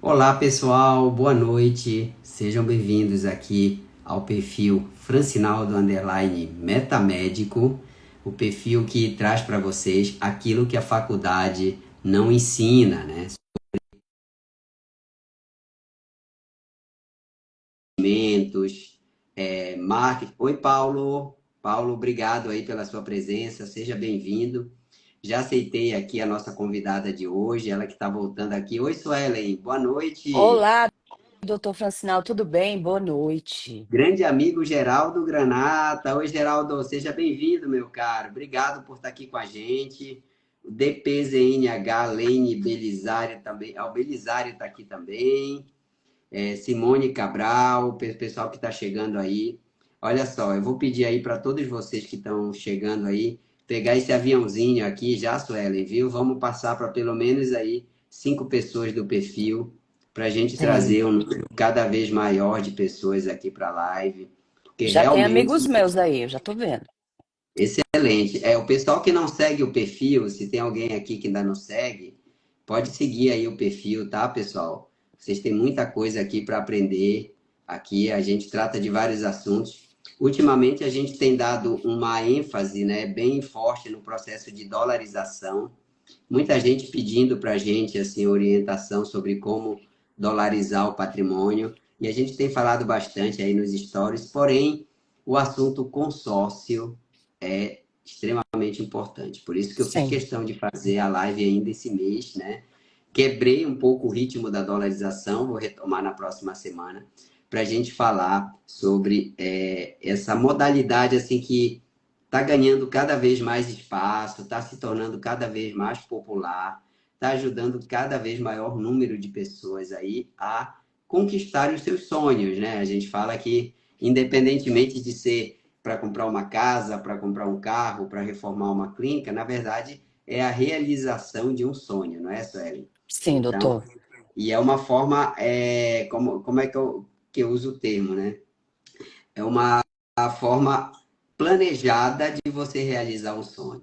Olá pessoal, boa noite, sejam bem-vindos aqui ao perfil Francinaldo Underline Metamédico, o perfil que traz para vocês aquilo que a faculdade não ensina, né? Mentos, marketing. Oi Paulo, Paulo, obrigado aí pela sua presença, seja bem-vindo. Já aceitei aqui a nossa convidada de hoje, ela que está voltando aqui. Oi Suelen, boa noite. Olá, doutor Francinal, tudo bem? Boa noite. Grande amigo Geraldo Granata. Oi, Geraldo, seja bem-vindo, meu caro. Obrigado por estar aqui com a gente. O DPZNH, Lene Belisário também. O Belisário está aqui também. Simone Cabral, o pessoal que está chegando aí. Olha só, eu vou pedir aí para todos vocês que estão chegando aí, pegar esse aviãozinho aqui já, Suelen, viu? Vamos passar para pelo menos aí 5 pessoas do perfil, para a gente Sim, trazer um número cada vez maior de pessoas aqui para a live, porque já tem realmente amigos meus aí, eu já tô vendo. excelente. O pessoal que não segue o perfil, se tem alguém aqui que ainda não segue, pode seguir aí o perfil, tá, pessoal? Vocês têm muita coisa aqui para aprender. Aqui a gente trata de vários assuntos. Ultimamente a gente tem dado uma ênfase, né, bem forte no processo de dolarização. Muita gente pedindo para a gente assim orientação sobre como dolarizar o patrimônio. E a gente tem falado bastante aí nos stories, porém o assunto consórcio é extremamente importante. Por isso que eu fiz Sim, questão de fazer a live ainda esse mês, né? Quebrei um pouco o ritmo da dolarização, vou retomar na próxima semana, para a gente falar sobre essa modalidade assim que está ganhando cada vez mais espaço, está se tornando cada vez mais popular, está ajudando cada vez maior número de pessoas aí a conquistarem os seus sonhos, né? A gente fala que, independentemente de ser para comprar uma casa, para comprar um carro, para reformar uma clínica, na verdade é a realização de um sonho, não é, Sueli? sim, Então, doutor. e é uma forma, como é que eu uso o termo, né? É uma forma planejada de você realizar um sonho.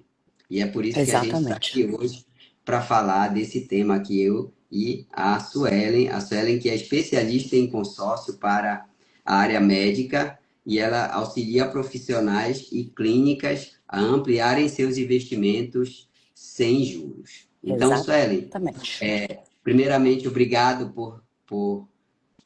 E é por isso que a gente está Exatamente. aqui hoje para falar desse tema aqui, eu e a Suelen que é especialista em consórcio para a área médica e ela auxilia profissionais e clínicas a ampliarem seus investimentos sem juros. Então, Suelen, Exatamente. primeiramente, obrigado por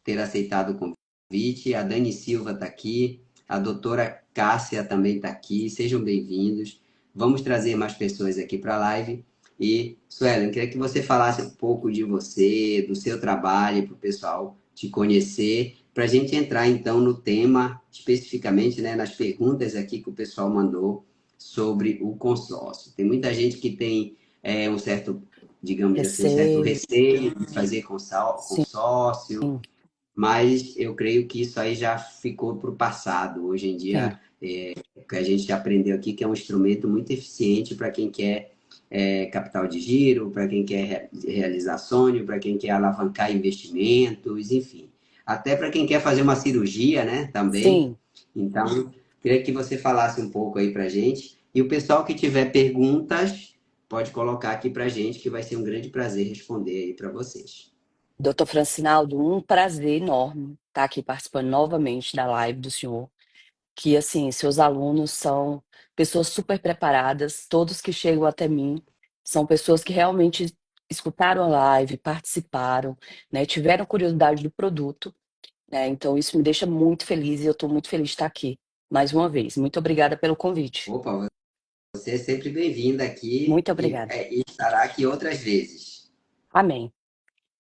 ter aceitado o convite. A Dani Silva está aqui, a doutora Cássia também está aqui. Sejam bem-vindos. Vamos trazer mais pessoas aqui para a live. E, Suelen, queria que você falasse um pouco de você, do seu trabalho, para o pessoal te conhecer, para a gente entrar então no tema, especificamente, né, nas perguntas aqui que o pessoal mandou sobre o consórcio. Tem muita gente que tem um certo, digamos assim, um certo Receio, receio de fazer sim, consórcio, mas eu creio que isso aí já ficou para o passado. Hoje em sim, dia, o que a gente aprendeu aqui que é um instrumento muito eficiente para quem quer capital de giro, para quem quer realizar sonho, para quem quer alavancar investimentos, enfim. Até para quem quer fazer uma cirurgia, né, também. sim. Então, queria que você falasse um pouco aí para a gente. E o pessoal que tiver perguntas, pode colocar aqui para a gente, que vai ser um grande prazer responder aí para vocês. Doutor Francinaldo, um prazer enorme estar aqui participando novamente da live do senhor. Que, assim, seus alunos são pessoas super preparadas, todos que chegam até mim são pessoas que realmente escutaram a live, participaram, né, tiveram curiosidade do produto, né, então isso me deixa muito feliz e eu estou muito feliz de estar aqui, mais uma vez. Muito obrigada pelo convite. Opa, você é sempre bem-vinda aqui Muito e, obrigada. e estará aqui outras vezes. Amém.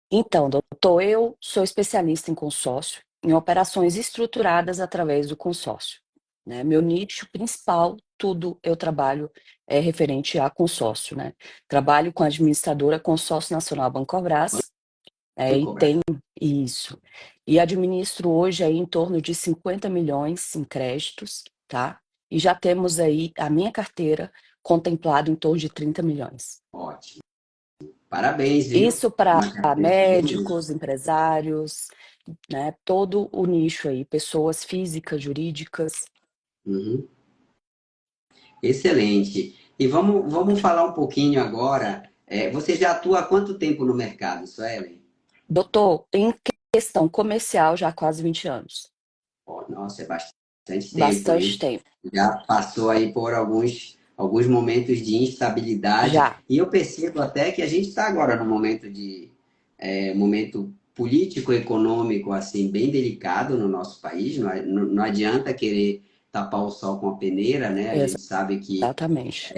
Então, doutor, eu sou especialista em consórcio, em operações estruturadas através do consórcio, né? Meu nicho principal, tudo eu trabalho é referente a consórcio, né? Trabalho com a administradora Consórcio Nacional Bancobras, Vamos e cobrar. tem isso. E administro hoje aí em torno de 50 milhões em créditos, tá? E já temos aí a minha carteira contemplado em torno de 30 milhões. Ótimo. Parabéns, viu? Isso para Uma carteira bem grande. médicos, empresários, né, todo o nicho aí, pessoas físicas, jurídicas. Uhum. Excelente. E vamos falar um pouquinho agora. Você já atua há quanto tempo no mercado, Suelen? Doutor, em questão comercial, já há quase 20 anos. Ó, nossa, é bastante tempo, Bastante hein? tempo. Já passou aí por alguns momentos de instabilidade. Já. E eu percebo até que a gente está agora num momento momento político, econômico, assim, bem delicado no nosso país. Não adianta querer tapar o sol com a peneira, né? A gente sabe que Exatamente.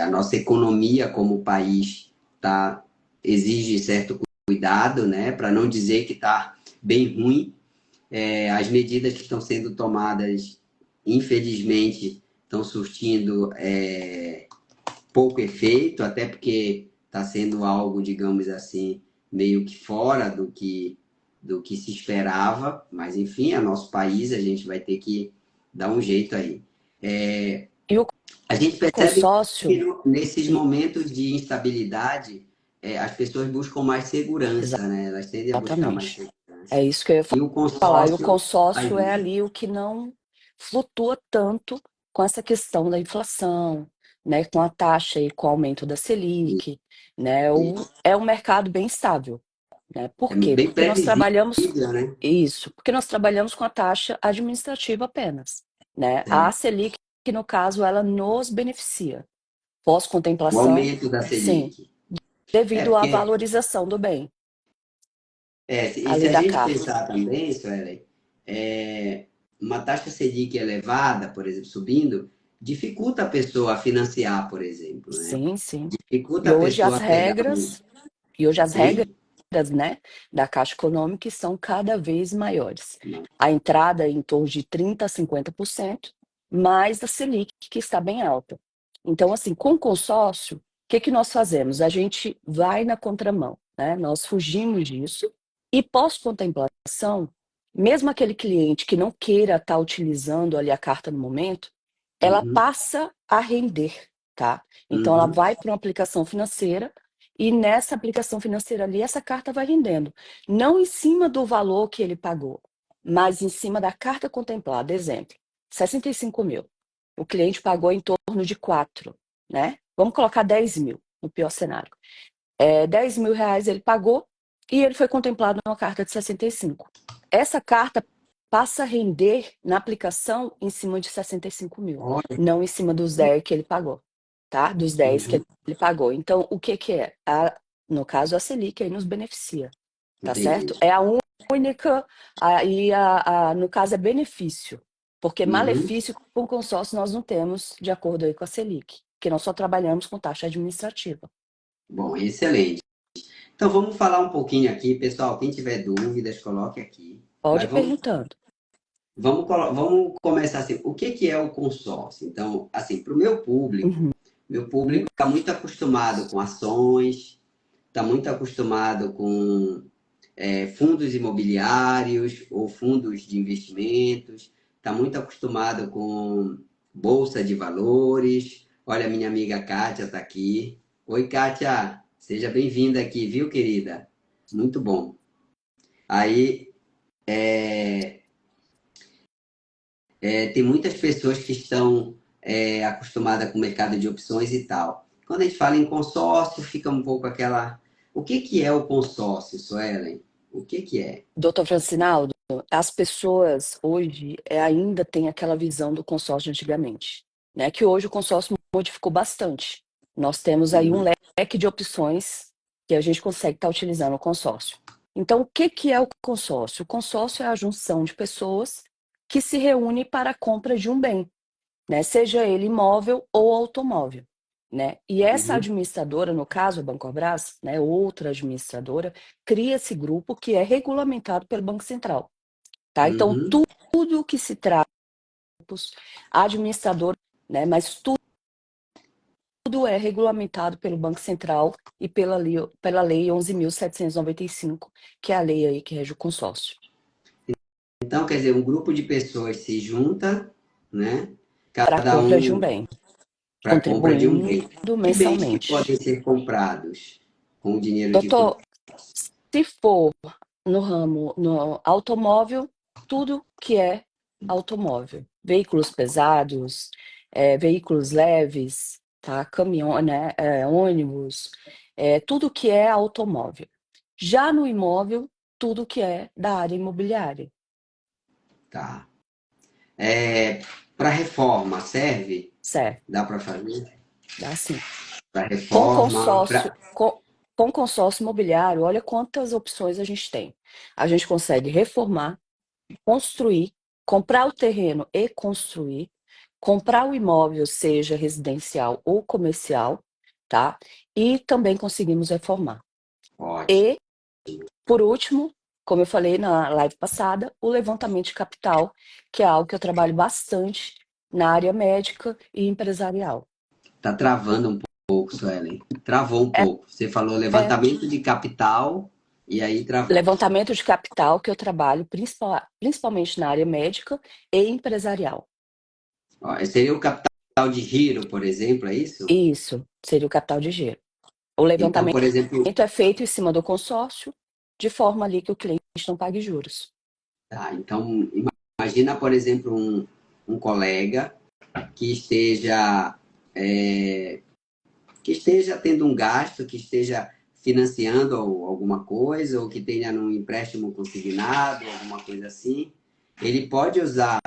a nossa economia como país exige certo cuidado, né? Para não dizer que está bem ruim. As medidas que estão sendo tomadas, infelizmente, estão surtindo pouco efeito, até porque está sendo algo, digamos assim, meio que fora do que se esperava, mas enfim, é nosso país, a gente vai ter que dar um jeito aí. E o A gente percebe que consórcio, nesses e- momentos de instabilidade, as pessoas buscam mais segurança, né? Elas tendem a buscar mais exatamente. É segurança. isso que eu ia E o falar. E o consórcio consórcio é ajuda. ali o que não flutua tanto com essa questão da inflação, né? Com a taxa e com o aumento da Selic, né? É um mercado bem estável, né? É Por quê? bem Porque nós trabalhamos previsível, né? isso, porque nós trabalhamos com a taxa administrativa apenas, né? A Certo. Selic, que no caso, ela nos beneficia. O Pós-contemplação, aumento da sim, Selic. devido à Porque valorização do bem e se ali a da gente carta. pensar também, Suelen, uma taxa Selic elevada, por exemplo, subindo, dificulta a pessoa a financiar, por exemplo, né? Sim, sim. Dificulta E a hoje pessoa as a pegar um. regras, e hoje as regras, Sim? né, da Caixa Econômica são cada vez maiores. Não. A entrada é em torno de 30 a 50%, mais da Selic, que está bem alta. Então, assim, com o consórcio, o que que nós fazemos? A gente vai na contramão, né? Nós fugimos disso e pós-contemplação, mesmo aquele cliente que não queira estar utilizando ali a carta no momento, ela Uhum, passa a render, tá? Então, ela uhum, vai para uma aplicação financeira e nessa aplicação financeira ali, essa carta vai rendendo. Não em cima do valor que ele pagou, mas em cima da carta contemplada. Exemplo, 65 mil. O cliente pagou em torno de 4, né? Vamos colocar 10 mil, no pior cenário. 10 mil reais ele pagou e ele foi contemplado numa carta de 65. Essa carta passa a render na aplicação em cima de 65 mil, olha, não em cima dos 10 que ele pagou, tá? Dos 10 que uhum, ele pagou. Então, o que que é? No caso, a Selic aí nos beneficia, tá entendi. certo? É a única, no caso é benefício, porque Uhum. malefício com o consórcio nós não temos de acordo aí com a Selic, porque nós só trabalhamos com taxa administrativa. Bom, excelente. Então vamos falar um pouquinho aqui, pessoal. Quem tiver dúvidas, coloque aqui. Pode Mas ir perguntando. vamos começar assim. O que que é o consórcio? Então, assim, para o Uhum. meu público está muito acostumado com ações, está muito acostumado com fundos imobiliários ou fundos de investimentos, está muito acostumado com bolsa de valores. Olha, minha amiga Kátia está aqui. Oi, Kátia, seja bem-vinda aqui, viu, querida? Muito bom. Aí, tem muitas pessoas que estão acostumadas com o mercado de opções e tal. Quando a gente fala em consórcio, fica um pouco aquela. O que que é o consórcio, Suelen? O que que é? Doutor Francinaldo, as pessoas hoje ainda têm aquela visão do consórcio de antigamente, né? Que hoje o consórcio modificou bastante. Nós temos aí um Uhum, leque de opções que a gente consegue estar utilizando o consórcio. Então, o que que é o consórcio? O consórcio é a junção de pessoas que se reúnem para a compra de um bem, né? Seja ele imóvel ou automóvel, né? E essa uhum, administradora, no caso a Bancobrás, né, outra administradora, cria esse grupo que é regulamentado pelo Banco Central, tá? Então uhum. tudo que se trata a administradora, né, mas tudo é regulamentado pelo Banco Central e pela lei 11.795, que é a lei aí que rege o consórcio. Então, quer dizer, um grupo de pessoas se junta, né? Para a Cada compra de um um bem, para a compra de um contribuindo bem. Que bens que podem mensalmente. ser comprados com o dinheiro de Doutor, se for no ramo, no automóvel, tudo que é automóvel. Veículos pesados, veículos leves, tá? Caminhão, né? Ônibus, tudo que é automóvel. Já no imóvel, tudo que é da área imobiliária. Tá. Para reforma, serve? Certo, Dá para fazer? dá sim. Para Com reforma, consórcio, com consórcio imobiliário, olha quantas opções a gente tem. A gente consegue reformar, construir, comprar o terreno e construir, comprar o imóvel, seja residencial ou comercial, tá? E também conseguimos reformar. ótimo. E, por último, como eu falei na live passada, o levantamento de capital, que é algo que eu trabalho bastante na área médica e empresarial. Tá travando um pouco, Suelen. Travou um É, pouco. Você falou é levantamento de capital e aí travou. levantamento de capital que eu trabalho principalmente na área médica e empresarial. Ó, seria o capital de giro, por exemplo, é isso? Isso seria o capital de giro. O Então, levantamento por exemplo, é feito em cima do consórcio, de forma ali que o cliente não pague juros. tá, então imagina, por exemplo, um colega que esteja que esteja tendo um gasto, que esteja financiando alguma coisa, ou que tenha um empréstimo consignado, alguma coisa assim, ele pode usar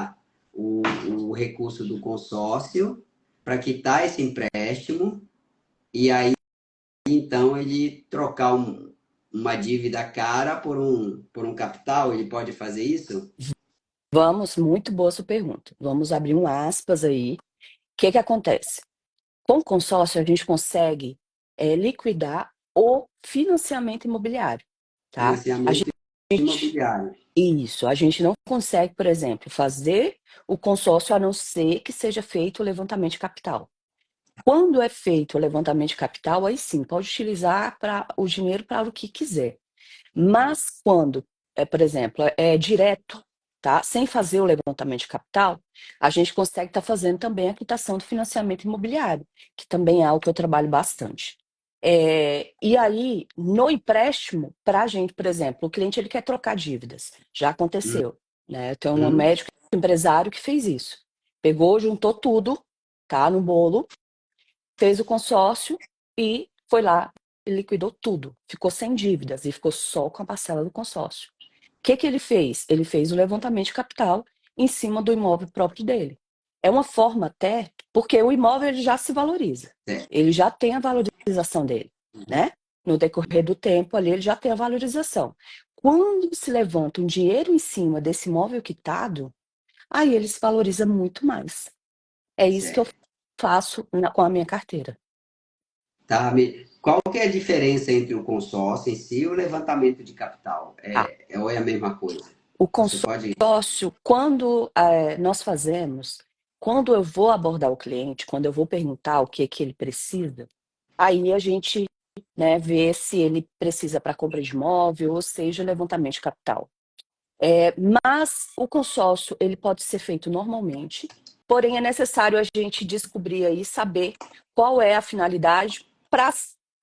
o recurso do consórcio para quitar esse empréstimo e aí então ele trocar uma dívida cara por um capital, ele pode fazer isso? Vamos, muito boa sua pergunta. Vamos abrir um aspas aí. O que que acontece? Com o consórcio, a gente consegue liquidar o financiamento imobiliário, tá? Financiamento imobiliário. Isso, a gente não consegue, por exemplo, fazer o consórcio a não ser que seja feito o levantamento de capital. Quando é feito o levantamento de capital, aí sim, pode utilizar o dinheiro para o que quiser. Mas quando, por exemplo, é direto, tá? Sem fazer o levantamento de capital, a gente consegue estar fazendo também a quitação do financiamento imobiliário, que também é algo que eu trabalho bastante. E aí, no empréstimo, para a gente, por exemplo, o cliente ele quer trocar dívidas. Já aconteceu, né? Eu tenho um Uhum. médico empresário que fez isso. Pegou, juntou tudo, tá? No bolo, fez o consórcio e foi lá e liquidou tudo. Ficou sem dívidas e ficou só com a parcela do consórcio. O que que ele fez? Ele fez o levantamento de capital em cima do imóvel próprio dele. É uma forma até, porque o imóvel ele já se valoriza. Certo. Ele já tem a valorização dele, né? No decorrer do tempo ali, ele já tem a valorização. Quando se levanta um dinheiro em cima desse imóvel quitado, aí ele se valoriza muito mais. É isso que eu Certo. faço com a minha carteira. Tá? Qual que é a diferença entre o consórcio em si e o levantamento de capital? Tá? Ou é a mesma coisa? O Você pode. consórcio, quando nós fazemos, quando eu vou abordar o cliente, quando eu vou perguntar o que que ele precisa, aí a gente, né, vê se ele precisa para compra de imóvel, ou seja, levantamento de capital. Mas o consórcio ele pode ser feito normalmente, porém é necessário a gente descobrir aí, saber qual é a finalidade para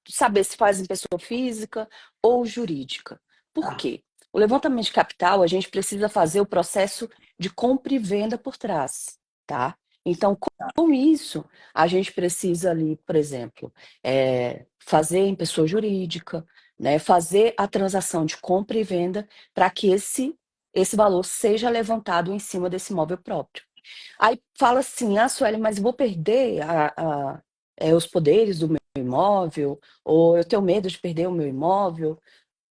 saber se faz em pessoa física ou jurídica. Por Tá. quê? O levantamento de capital, a gente precisa fazer o processo de compra e venda por trás, tá? Então, com isso, a gente precisa ali, por exemplo, fazer em pessoa jurídica, né, fazer a transação de compra e venda para que esse valor seja levantado em cima desse imóvel próprio. Aí fala assim, Sueli, mas eu vou perder os poderes do meu imóvel, ou eu tenho medo de perder o meu imóvel.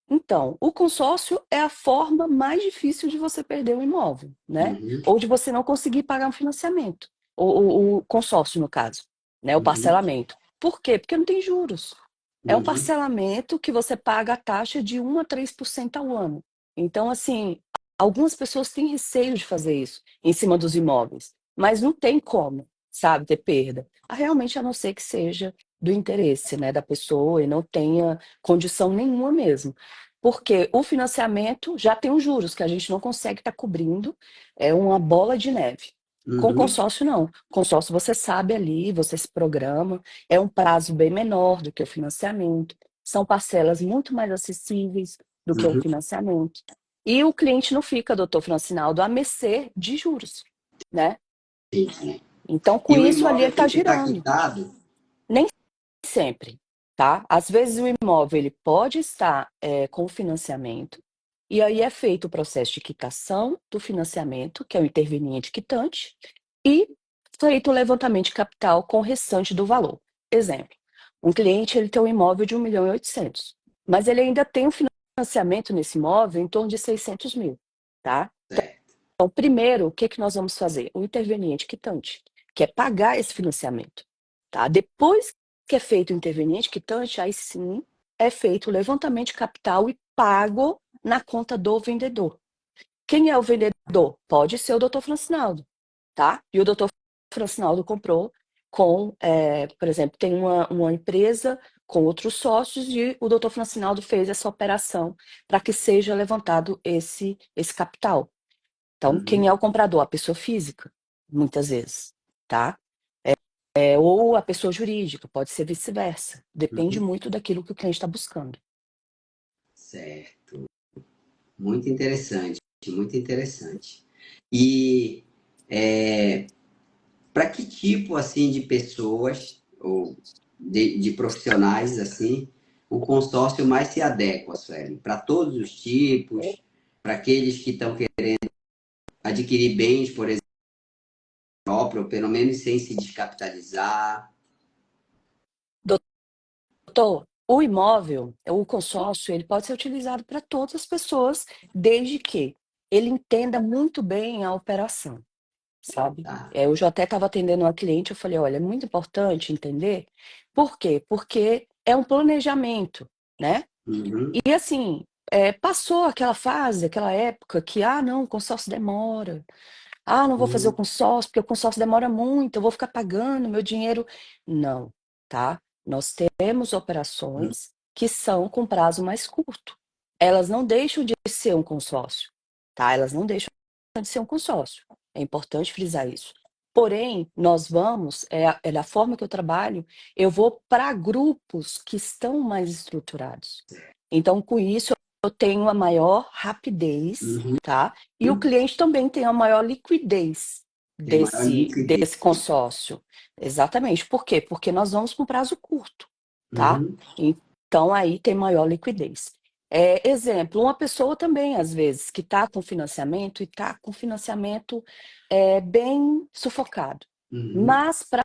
Então, o consórcio é a forma mais difícil de você perder o imóvel, né? Uhum. Ou de você não conseguir pagar um financiamento, o consórcio, no caso, né? O Uhum. parcelamento. Por quê? Porque não tem juros. É um Uhum. parcelamento que você paga a taxa de 1 a 3% ao ano. Então, assim, algumas pessoas têm receio de fazer isso em cima dos imóveis, mas não tem como, sabe, ter perda. Realmente, a não ser que seja do interesse, né, da pessoa e não tenha condição nenhuma mesmo. Porque o financiamento já tem os juros que a gente não consegue estar cobrindo, é uma bola de neve. Com Uhum. consórcio, não. Consórcio, você sabe ali, você se programa, é um prazo bem menor do que o financiamento, são parcelas muito mais acessíveis do que o Uhum. financiamento. E o cliente não fica, doutor Francinaldo, à mercê de juros, né? Entendi. Então, com E o isso ali, ele imóvel está tem que estar girando. quitado? Nem sempre. tá? Às vezes o imóvel ele pode estar com financiamento, e aí é feito o processo de quitação do financiamento, que é o interveniente quitante, e feito o levantamento de capital com o restante do valor. Exemplo, um cliente ele tem um imóvel de 1.800.000, mas ele ainda tem um financiamento nesse imóvel em torno de 600 mil, tá? Certo. Então, primeiro, o que que nós vamos fazer? O interveniente quitante, que é pagar esse financiamento, tá? Depois que é feito o interveniente quitante, aí sim é feito o levantamento de capital e pago na conta do vendedor. Quem é o vendedor? Pode ser o doutor Francinaldo, tá? E o doutor Francinaldo comprou com, por exemplo, tem uma empresa com outros sócios e o doutor Francinaldo fez essa operação para que seja levantado esse capital. Então, quem é o comprador? A pessoa física, muitas vezes, tá? Ou a pessoa jurídica, pode ser vice-versa. Depende Uhum. muito daquilo que o cliente está buscando. Certo. Muito interessante, muito interessante. E para que tipo assim de pessoas ou de profissionais assim o consórcio mais se adequa, Sueli? Para todos os tipos, para aqueles que estão querendo adquirir bens, por exemplo, próprio, ou pelo menos sem se descapitalizar. Doutor, o imóvel, o consórcio, ele pode ser utilizado para todas as pessoas, desde que ele entenda muito bem a operação, sabe? Tá? Eu já até estava atendendo uma cliente, eu falei, olha, é muito importante entender. Por quê? Porque é um planejamento, né? Uhum, E assim, passou aquela fase, aquela época que, não, o consórcio demora. Não vou fazer o uhum, consórcio, porque o consórcio demora muito, eu vou ficar pagando meu dinheiro. Não, tá? Nós temos uhum. operações que são com prazo mais curto. Elas não deixam de ser um consórcio, tá? Elas não deixam de ser um consórcio. É importante frisar isso. Porém, nós vamos, da forma que eu trabalho, eu vou para grupos que estão mais estruturados. Então, com isso, eu tenho a maior rapidez, Uhum. tá? E o cliente também tem a maior liquidez Tem maior liquidez. desse consórcio. Exatamente. Por quê? Porque nós vamos com prazo curto, tá? Uhum, Então, aí tem maior liquidez. Exemplo, uma pessoa também, às vezes, que está com financiamento e está com financiamento bem sufocado. uhum. Mas, para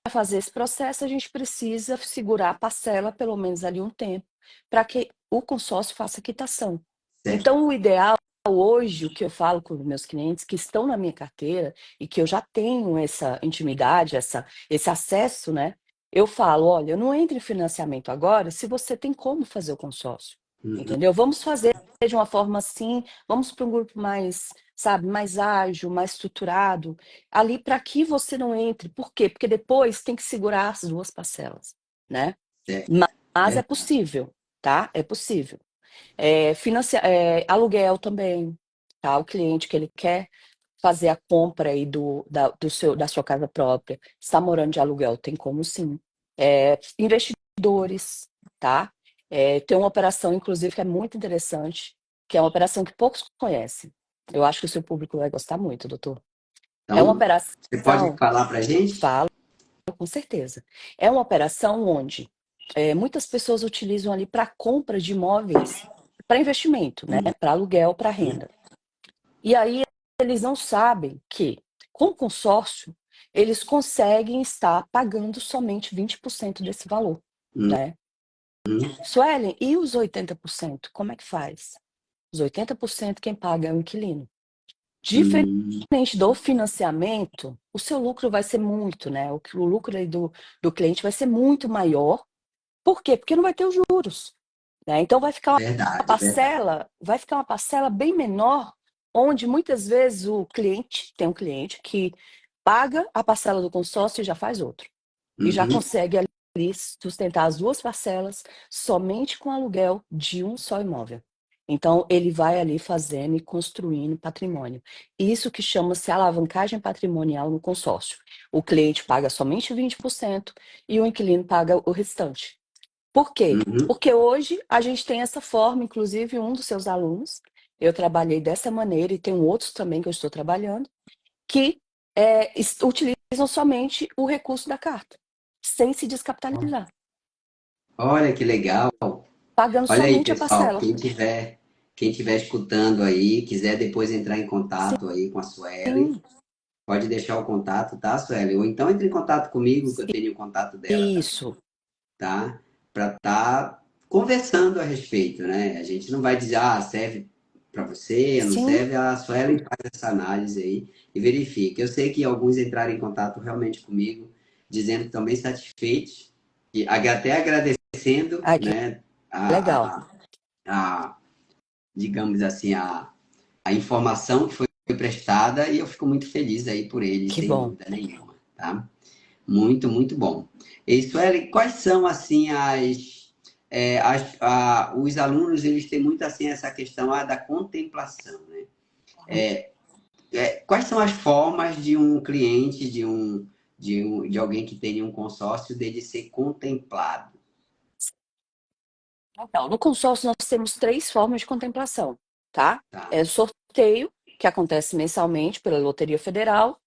fazer esse processo, a gente precisa segurar a parcela, pelo menos ali um tempo, para que o consórcio faça quitação. Certo. Então, o ideal hoje, o que eu falo com os meus clientes que estão na minha carteira e que eu já tenho essa intimidade, esse acesso, né? Eu falo, olha, não entre em financiamento agora se você tem como fazer o consórcio, Uhum. entendeu? Vamos fazer de uma forma assim, vamos para um grupo mais, sabe, mais ágil, mais estruturado, ali para que você não entre. Por quê? Porque depois tem que segurar as duas parcelas, né? Certo. Mas é Verdade. possível, tá? É possível. Aluguel também, tá? O cliente que ele quer fazer a compra aí da sua casa própria, está morando de aluguel, tem como sim. Investidores, tá? Tem uma operação, inclusive, que é muito interessante, que é uma operação que poucos conhecem. Eu acho que o seu público vai gostar muito, doutor. É uma Então, você pode operação, falar para a gente? falo com certeza. É uma operação onde muitas pessoas utilizam ali para compra de imóveis para investimento, né? Para aluguel, para renda. E aí eles não sabem que, com o consórcio, eles conseguem estar pagando somente 20% desse valor, Uhum. né? Suelen, e os 80%? Como é que faz? Os 80% quem paga é o inquilino. Uhum. Diferente do financiamento, o seu lucro vai ser muito, né? O lucro aí do cliente vai ser muito maior. Por quê? Porque não vai ter os juros, né? Então Verdade, verdade. vai ficar uma parcela bem menor, onde muitas vezes tem um cliente que paga a parcela do consórcio e já faz outro. E já Uhum. consegue ali sustentar as duas parcelas somente com aluguel de um só imóvel. Então, ele vai ali fazendo e construindo patrimônio. Isso que chama-se alavancagem patrimonial no consórcio. O cliente paga somente 20% e o inquilino paga o restante. Por quê? Uhum. Porque hoje a gente tem essa forma, inclusive um dos seus alunos, eu trabalhei dessa maneira e tem outros também que eu estou trabalhando, que utilizam somente o recurso da carta, sem se descapitalizar. Olha que legal. pagando Olha aí, somente a pessoal, parcela. quem tiver escutando aí, quiser depois entrar em contato aí com a Suelen, Sim, pode deixar o contato, tá, Suelen? Ou então entre em contato comigo, que eu tenho o contato dela também, isso. tá? Para estar conversando a respeito, né? A gente não vai dizer, ah, serve para você, não Sim, serve, a Suelen faz essa análise aí e verifica. Eu sei que alguns entraram em contato realmente comigo, dizendo que estão bem satisfeitos, e até agradecendo, ai, que né, legal. a, a digamos assim, a informação que foi prestada e eu fico muito feliz aí por eles, Que sem bom. dúvida nenhuma, tá? Muito, muito bom. E, Sueli, quais são, assim, os alunos, eles têm muito, assim, essa questão da contemplação, né? Quais são as formas de um cliente, de alguém que tenha um consórcio, dele ser contemplado? Então, no consórcio nós temos 3 formas de contemplação, tá? Tá? É o sorteio, que acontece mensalmente pela Loteria Federal.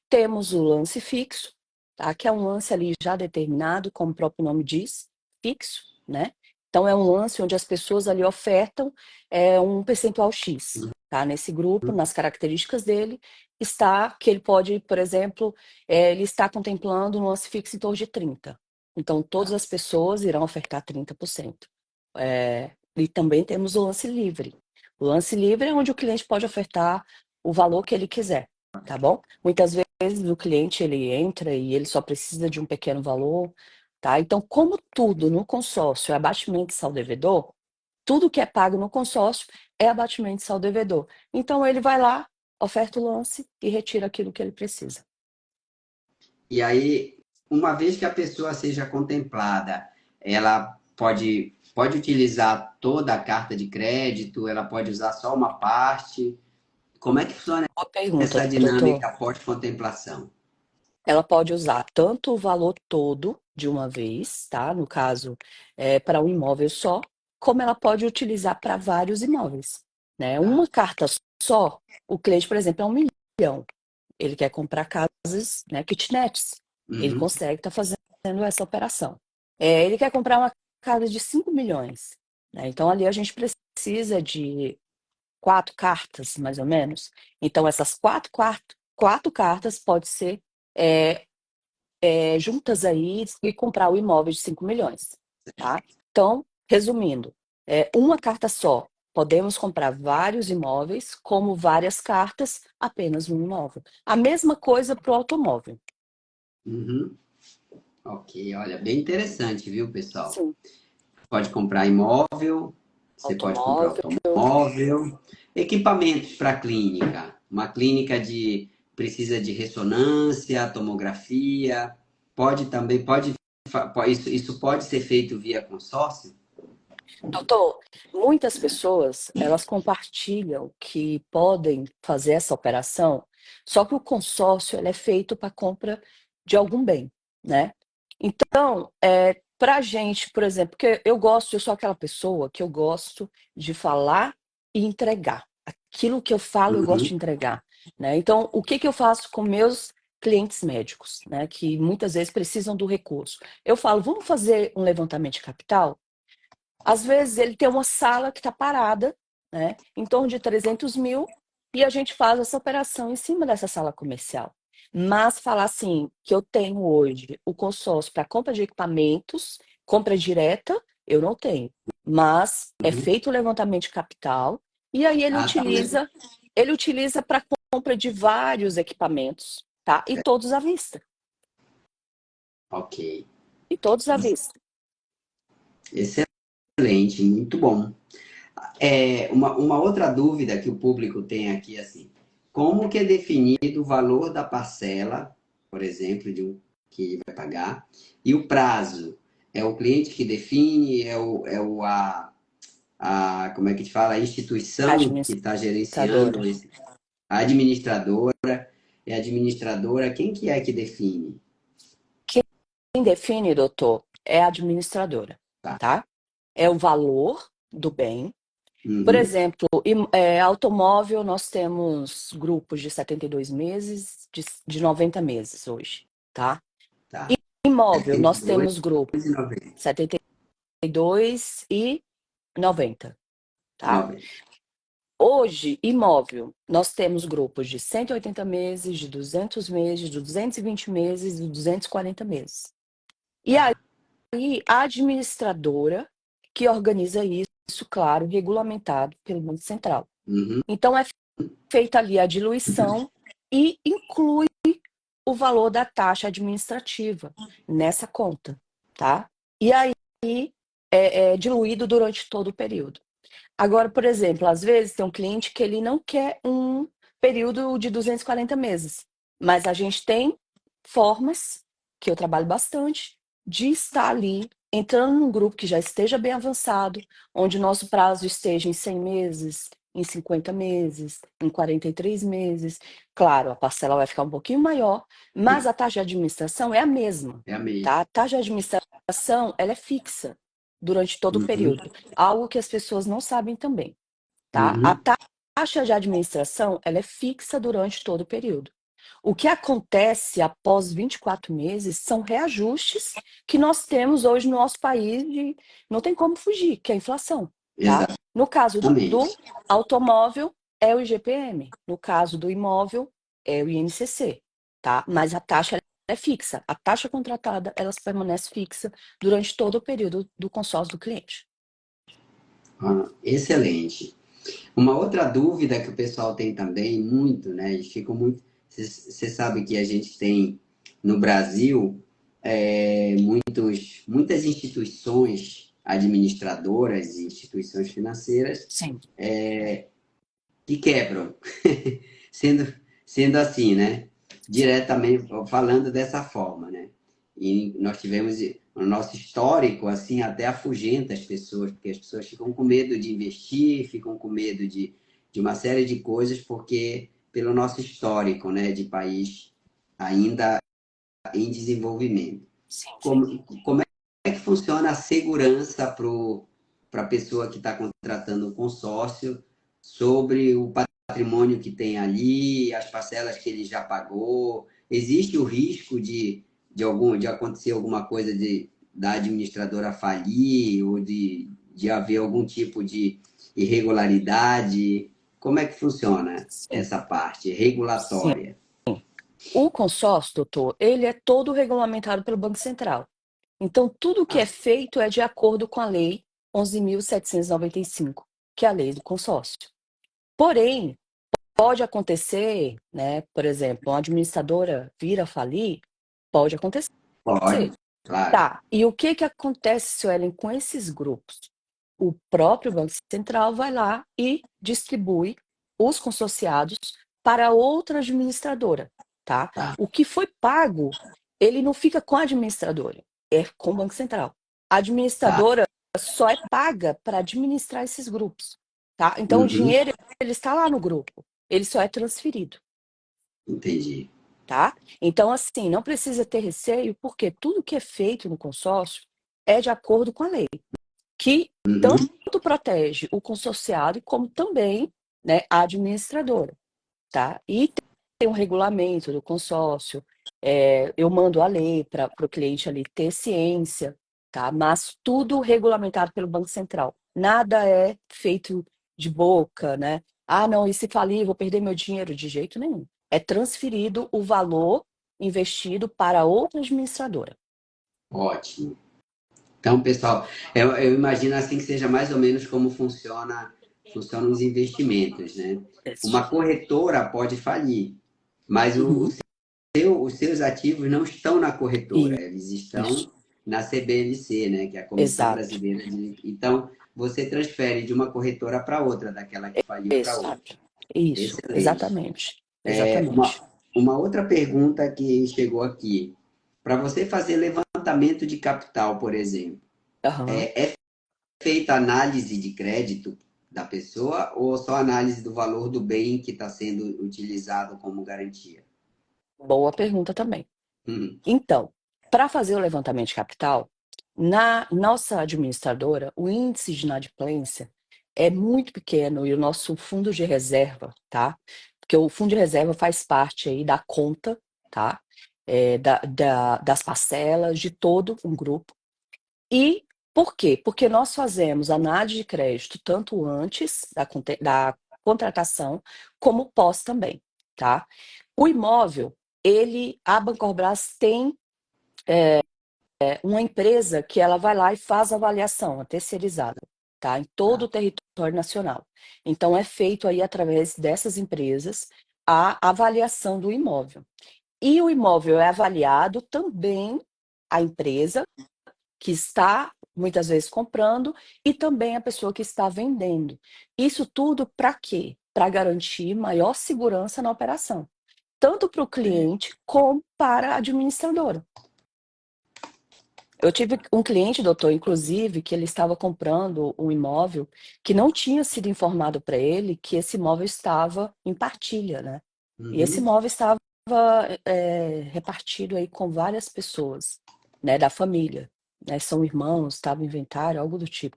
Temos o lance fixo, tá? Que é um lance ali já determinado, como o próprio nome diz, fixo, né? Então é um lance onde as pessoas ali ofertam um percentual X, tá? Nesse grupo, nas características dele, está que ele pode, por exemplo, ele está contemplando um lance fixo em torno de 30. Então todas Tá. as pessoas irão ofertar 30%. E também temos o lance livre. O lance livre é onde o cliente pode ofertar o valor que ele quiser, tá bom? Muitas vezes o cliente ele entra e ele só precisa de um pequeno valor, tá? Então, como tudo no consórcio é abatimento de saldo-devedor, tudo que é pago no consórcio é abatimento de saldo-devedor. Então, ele vai lá, oferta o lance e retira aquilo que ele precisa. E aí, uma vez que a pessoa seja contemplada, ela pode utilizar toda a carta de crédito, ela pode usar só uma parte. Como é que funciona Boa pergunta, essa doutor. dinâmica pós-contemplação? Ela pode usar tanto o valor todo de uma vez, tá? No caso, para um imóvel só, como ela pode utilizar para vários imóveis, né? Uma Tá? carta só, o cliente, por exemplo, é 1 milhão. Ele quer comprar casas, né, kitnets. Ele Uhum. consegue estar fazendo essa operação. Ele quer comprar uma casa de 5 milhões, né? Então ali a gente precisa de 4 cartas, mais ou menos. Então essas quatro cartas pode ser é, juntas aí e comprar o imóvel de 5 milhões, tá? Então, resumindo, uma carta só. Podemos comprar vários imóveis, como várias cartas, apenas um imóvel. A mesma coisa para o automóvel. Uhum. Ok, olha, bem interessante, viu, pessoal? Sim, Pode comprar imóvel, você pode comprar automóvel. automóvel, equipamentos para clínica. Uma clínica de precisa de ressonância, tomografia, pode também isso pode ser feito via consórcio? Doutor, muitas pessoas, elas compartilham que podem fazer essa operação, só que o consórcio ele é feito para compra de algum bem, né? Então, para a gente, por exemplo, porque eu sou aquela pessoa que eu gosto de falar e entregar. Aquilo que eu falo, eu gosto Uhum, de entregar, né? Então, o que que eu faço com meus clientes médicos, né? Que muitas vezes precisam do recurso. Eu falo, vamos fazer um levantamento de capital? Às vezes ele tem uma sala que está parada, né, em torno de 300 mil, e a gente faz essa operação em cima dessa sala comercial. Mas falar assim, que eu tenho hoje o consórcio para compra de equipamentos, compra direta, eu não tenho. Mas é uhum. feito o levantamento de capital, e aí Ah, tá. ele utiliza para compra de vários equipamentos, tá? E todos à vista. Ok. E todos à vista. Excelente, muito bom. Uma outra dúvida que o público tem aqui, assim, como que é definido o valor da parcela, por exemplo, que vai pagar, e o prazo? É o cliente que define, como é que te fala, a instituição que está gerenciando, Administradora. a administradora, a administradora, quem que é que define? Quem define, doutor, é a administradora, Tá. tá? É o valor do bem. Por Uhum, exemplo, automóvel, nós temos grupos de 72 meses, de 90 meses hoje, tá? tá. Imóvel, nós 72 temos grupo e 90. 62,90, tá? 90. Hoje, imóvel, nós temos grupos de 180 meses, de 200 meses, de 220 meses e 240 meses. E aí, a administradora que organiza isso, claro, regulamentado pelo Banco Central. Uhum. Então, é feita ali a diluição e inclui o valor da taxa administrativa nessa conta, tá? E aí é diluído durante todo o período. Agora, por exemplo, às vezes tem um cliente que ele não quer um período de 240 meses, mas a gente tem formas, que eu trabalho bastante, de estar ali entrando num grupo que já esteja bem avançado, onde o nosso prazo esteja em 100 meses, em 50 meses, em 43 meses. Claro, a parcela vai ficar um pouquinho maior, mas a taxa de administração é a mesma, É a mesma. tá? A taxa de administração, ela é fixa durante todo o Uhum. período. Algo que as pessoas não sabem também, tá? A Uhum. taxa de administração, ela é fixa durante todo o período. O que acontece após 24 meses são reajustes que nós temos hoje no nosso país e não tem como fugir, que é a inflação, tá? No caso do Exatamente. automóvel, é o IGPM. No caso do imóvel, é o INCC, tá? Mas a taxa é fixa. A taxa contratada, ela permanece fixa durante todo o período do consórcio do cliente. Excelente. Uma outra dúvida que o pessoal tem também, muito, né? Eles ficam muito. Você sabe que a gente tem no Brasil muitas instituições administradoras e instituições financeiras Sim. que quebram, sendo, sendo assim, né? Diretamente falando dessa forma, né? E nós tivemos o nosso histórico, assim, até afugenta as pessoas, porque as pessoas ficam com medo de investir, ficam com medo de uma série de coisas, porque pelo nosso histórico, né, de país ainda em desenvolvimento. Sim, sim. Como é que funciona a segurança para a pessoa que está contratando um consórcio sobre o patrimônio que tem ali, as parcelas que ele já pagou? Existe o risco de acontecer alguma coisa da administradora falir ou de haver algum tipo de irregularidade? Como é que funciona Sim, essa parte sim. regulatória? O consórcio, doutor, ele é todo regulamentado pelo Banco Central. Então, tudo que é feito é de acordo com a Lei 11.795, que é a lei do consórcio. Porém, pode acontecer, né, por exemplo, uma administradora vir a falir, pode acontecer. Pode, claro. Tá, e o que que acontece, Suelen, com esses grupos? O próprio Banco Central vai lá e distribui os consorciados para outra administradora, tá? Tá, O que foi pago, ele não fica com a administradora, é com o Banco Central. A tá. administradora só é paga para administrar esses grupos, tá? Então o Uhum, dinheiro ele está lá no grupo, ele só é transferido, entendi. tá? Então assim, não precisa ter receio, porque tudo que é feito no consórcio é de acordo com a lei, que Uhum, tanto protege o consorciado como também, né, a administradora, tá? E tem um regulamento do consórcio, eu mando a lei para o cliente ali ter ciência, tá? Mas tudo regulamentado pelo Banco Central. Nada é feito de boca, né? Ah, não, e se falir, vou perder meu dinheiro? De jeito nenhum. É transferido o valor investido para outra administradora. ótimo. Então, pessoal, eu imagino assim que seja mais ou menos como funcionam os investimentos, né? Isso. Uma corretora pode falir, mas Uhum. os seus ativos não estão na corretora, eles Isso. estão na CBLC, né? Que é a Comissão Exato. Brasileira de... Então, você transfere de uma corretora para outra, daquela que faliu para outra. Exato. Isso, Excelente. exatamente. Uma, Exatamente. uma outra pergunta que chegou aqui. Para você fazer levantamento de capital, por exemplo, Aham. é feita análise de crédito da pessoa ou só análise do valor do bem que está sendo utilizado como garantia? Boa pergunta também. Uhum. Então, para fazer o levantamento de capital, na nossa administradora, o índice de inadimplência é muito pequeno e o nosso fundo de reserva, tá? Porque o fundo de reserva faz parte aí da conta, tá? Das parcelas de todo um grupo. E Por quê? Porque nós fazemos análise de crédito tanto antes da contratação, como pós também, tá? O imóvel, a Bancorbras tem uma empresa que ela vai lá e faz avaliação, a terceirizada, tá? Em todo o território nacional. Então, é feito aí através dessas empresas a avaliação do imóvel. E o imóvel é avaliado também a empresa que está muitas vezes comprando e também a pessoa que está vendendo. Isso tudo para quê? Para garantir maior segurança na operação, tanto para o cliente como para a administradora. Eu tive um cliente, doutor, inclusive, que ele estava comprando um imóvel que não tinha sido informado para ele que esse imóvel estava em partilha, né? E esse Uhum. imóvel estava repartido aí com várias pessoas, né, da família, né? São irmãos, estava em inventário, algo do tipo.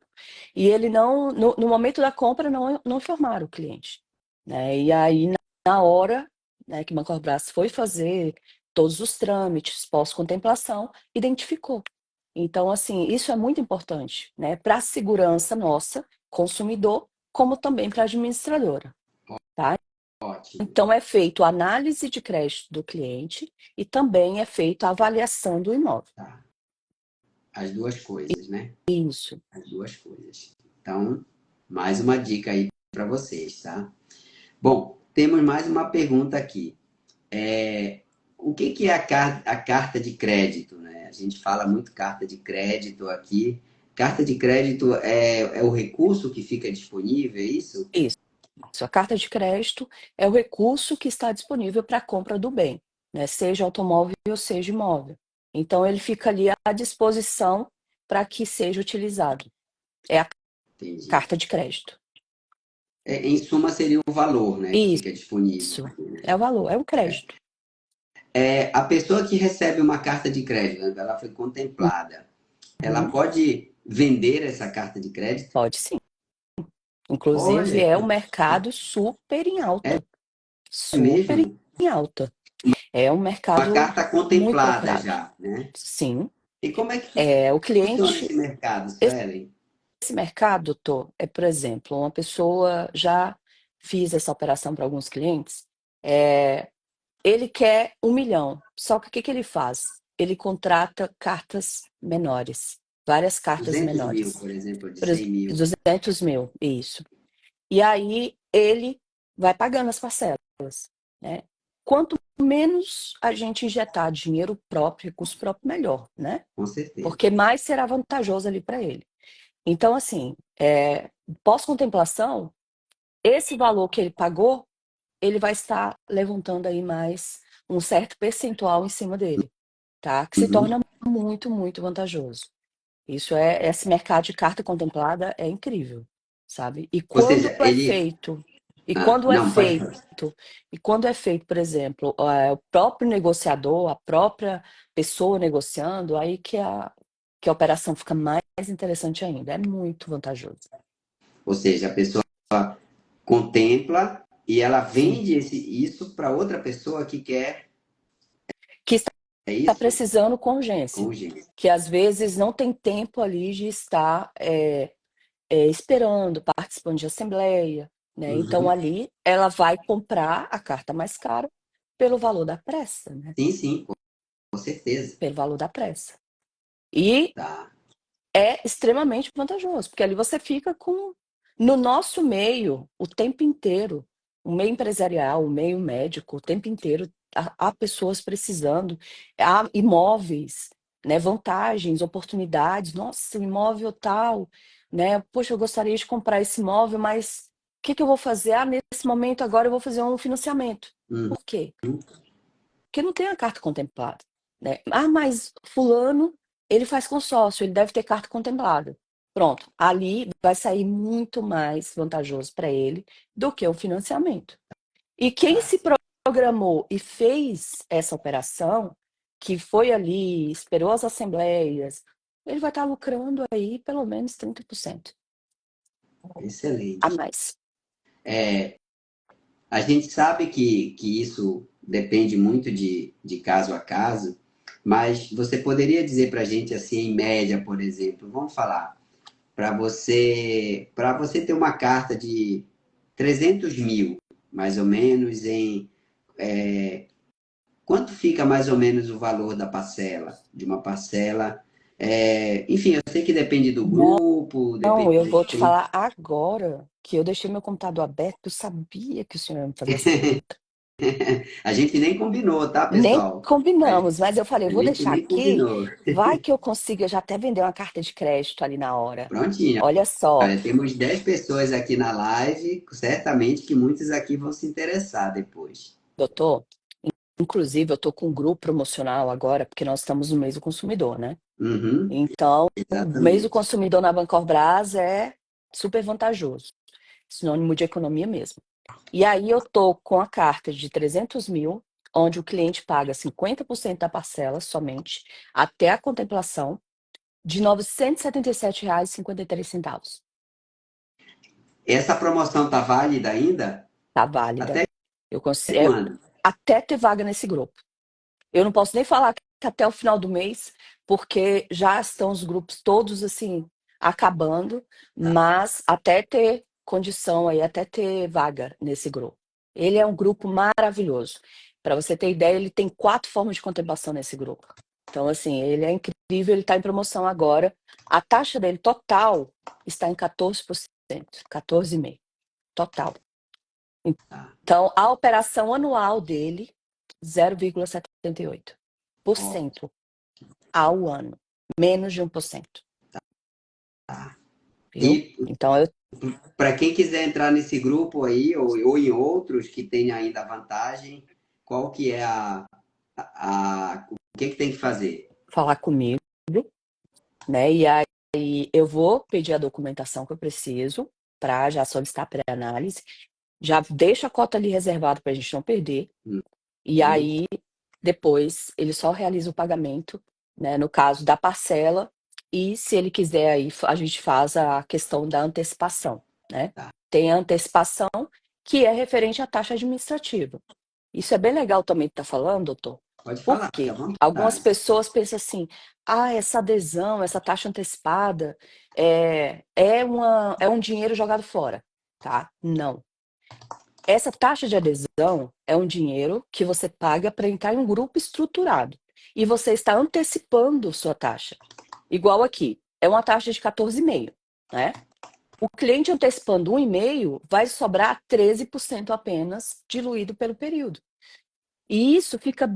E ele não, no momento da compra, não informaram o cliente, né? E aí, na hora, né, que o Bancorbras foi fazer todos os trâmites pós-contemplação, identificou. Então, assim, isso é muito importante, né, para a segurança nossa, consumidor, como também para a administradora, tá? Ótimo. Então, é feito a análise de crédito do cliente e também é feita a avaliação do imóvel. Tá. As duas coisas, né? Isso. As duas coisas. Então, mais uma dica aí para vocês, tá? Bom, temos mais uma pergunta aqui. O que que é a carta de crédito, né? A gente fala muito carta de crédito aqui. Carta de crédito é o recurso que fica disponível, é isso? Isso. A carta de crédito é o recurso que está disponível para a compra do bem, né? Seja automóvel ou seja imóvel. Então, ele fica ali à disposição para que seja utilizado. É a Entendi. carta de crédito. Em suma, seria o valor, né, que fica disponível. Isso. É o valor, é o crédito. A pessoa que recebe uma carta de crédito, né, ela foi contemplada, ela Uhum. pode vender essa carta de crédito? Pode sim. Inclusive, Olha, é um mercado super em é alta. Super mesmo? em alta. É um Uma mercado carta muito contemplada procurado. já, né? Sim. E como é que O funciona cliente, esse mercado, esse Suelen? mercado, doutor, por exemplo, uma pessoa já fiz essa operação para alguns clientes, ele quer 1 milhão. Só que o que que ele faz? Ele contrata cartas menores, várias cartas 200 mil, menores. por exemplo, de Por exemplo, 100 mil. 200 mil, isso. E aí ele vai pagando as parcelas, né? Quanto menos a gente injetar dinheiro próprio, recurso próprio, melhor, né? Com certeza. Porque mais será vantajoso ali para ele. Então, assim, pós-contemplação, esse valor que ele pagou, ele vai estar levantando aí mais um certo percentual em cima dele, tá? Que se Uhum. torna muito, muito vantajoso. Esse mercado de carta contemplada é incrível, sabe? Ou seja, ele. E quando é Não, pode feito, falar. e quando é feito, por exemplo, o próprio negociador, a própria pessoa negociando, aí que a operação fica mais interessante ainda. É muito vantajoso. Ou seja, a pessoa contempla e ela Sim. vende isso para outra pessoa que quer. Que É está isso? precisando com Com urgência. urgência. Que às vezes não tem tempo ali de estar esperando, participando de assembleia, né? Então Uhum. ali ela vai comprar a carta mais cara pelo valor da pressa, né? Sim, sim, com certeza. Pelo valor da pressa. E Tá. é extremamente vantajoso, porque ali você fica com, no nosso meio, o tempo inteiro, o meio empresarial, o meio médico, o tempo inteiro há pessoas precisando, há imóveis, né, vantagens, oportunidades. Nossa, o imóvel tal, né? Poxa, eu gostaria de comprar esse imóvel, mas o que que eu vou fazer? Ah, nesse momento agora eu vou fazer um financiamento. Uhum. Por quê? Porque não tem a carta contemplada, né? Ah, mas fulano, ele faz consórcio, ele deve ter carta contemplada. Pronto, ali vai sair muito mais vantajoso para ele do que o financiamento. E quem Tá. se programou e fez essa operação, que foi ali, esperou as assembleias, ele vai estar lucrando aí pelo menos 30% a Excelente. mais. A gente sabe que isso depende muito de caso a caso, mas você poderia dizer para a gente, assim, em média, por exemplo, vamos falar, para você ter uma carta de 300 mil, mais ou menos, quanto fica mais ou menos o valor da parcela, de uma parcela? Enfim, eu sei que depende do grupo, Não, depende eu da vou te empresa. falar agora que eu deixei meu computador aberto, eu sabia que o senhor ia me fazer essa pergunta. A gente nem combinou, tá, Nem pessoal? combinamos, mas eu falei, A vou gente deixar nem aqui, combinou. vai que eu consiga já até vender uma carta de crédito ali na hora. Prontinho. Olha só, Olha, temos 10 pessoas aqui na live, certamente que muitos aqui vão se interessar depois. doutor, inclusive eu tô com um grupo promocional agora, porque nós estamos no mês do consumidor, né? Uhum, Então, o mês do exatamente. consumidor na Bancorbras é super vantajoso, sinônimo de economia mesmo. E aí eu tô com a carta de 300 mil, onde o cliente paga 50% da parcela somente, até a contemplação, de R$ 977,53. Essa promoção tá válida ainda? Tá válida. Até Eu consigo, quando? até ter vaga nesse grupo. Eu não posso nem falar que até o final do mês, porque já estão os grupos todos assim acabando, mas até ter condição aí, até ter vaga nesse grupo. Ele é um grupo maravilhoso. Para você ter ideia, ele tem 4 formas de contemplação nesse grupo. Então, assim, ele é incrível, ele está em promoção agora. A taxa dele total está em 14%, 14,5%, total. Tá, Então, a operação anual dele, 0,78% ó, ao ano, menos de 1%, tá. viu? E Então, eu para quem quiser entrar nesse grupo aí, ou em outros que tenham ainda vantagem, qual que é o que tem que fazer? falar comigo, né? E aí eu vou pedir a documentação que eu preciso para já solicitar pré-análise. Já deixa a cota ali reservada para a gente não perder. E Uhum, aí, depois, ele só realiza o pagamento, né? No caso da parcela. E se ele quiser, aí a gente faz a questão da antecipação, né? tá. Tem a antecipação, que é referente à taxa administrativa. Isso é bem legal também que tá falando, doutor, Pode falar, fica à porque algumas vontade. pessoas pensam assim, essa adesão, essa taxa antecipada é um dinheiro jogado fora, tá? Não. Essa taxa de adesão é um dinheiro que você paga para entrar em um grupo estruturado. E você está antecipando sua taxa. Igual aqui, é uma taxa de 14,5, né? O cliente antecipando 1,5 vai sobrar 13% apenas, diluído pelo período. E isso fica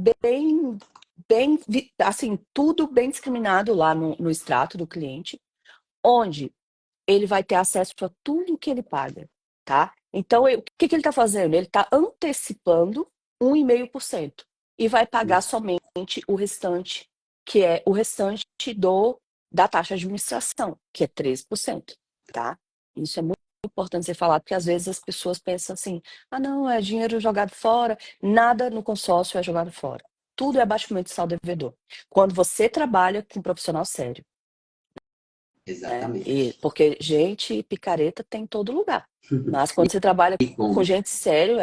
assim, tudo bem discriminado lá no extrato do cliente, onde ele vai ter acesso a tudo que ele paga, tá? Então, o que que ele está fazendo? Ele está antecipando 1,5% e vai pagar somente o restante, que é o restante da taxa de administração, que é 13%, tá? Isso é muito importante você falar, porque às vezes as pessoas pensam assim, não, é dinheiro jogado fora, nada no consórcio é jogado fora. Tudo é abatimento de saldo devedor. Quando você trabalha com um profissional sério, né? E, Exatamente. porque gente picareta tem em todo lugar. Mas quando você trabalha E com como? gente sério,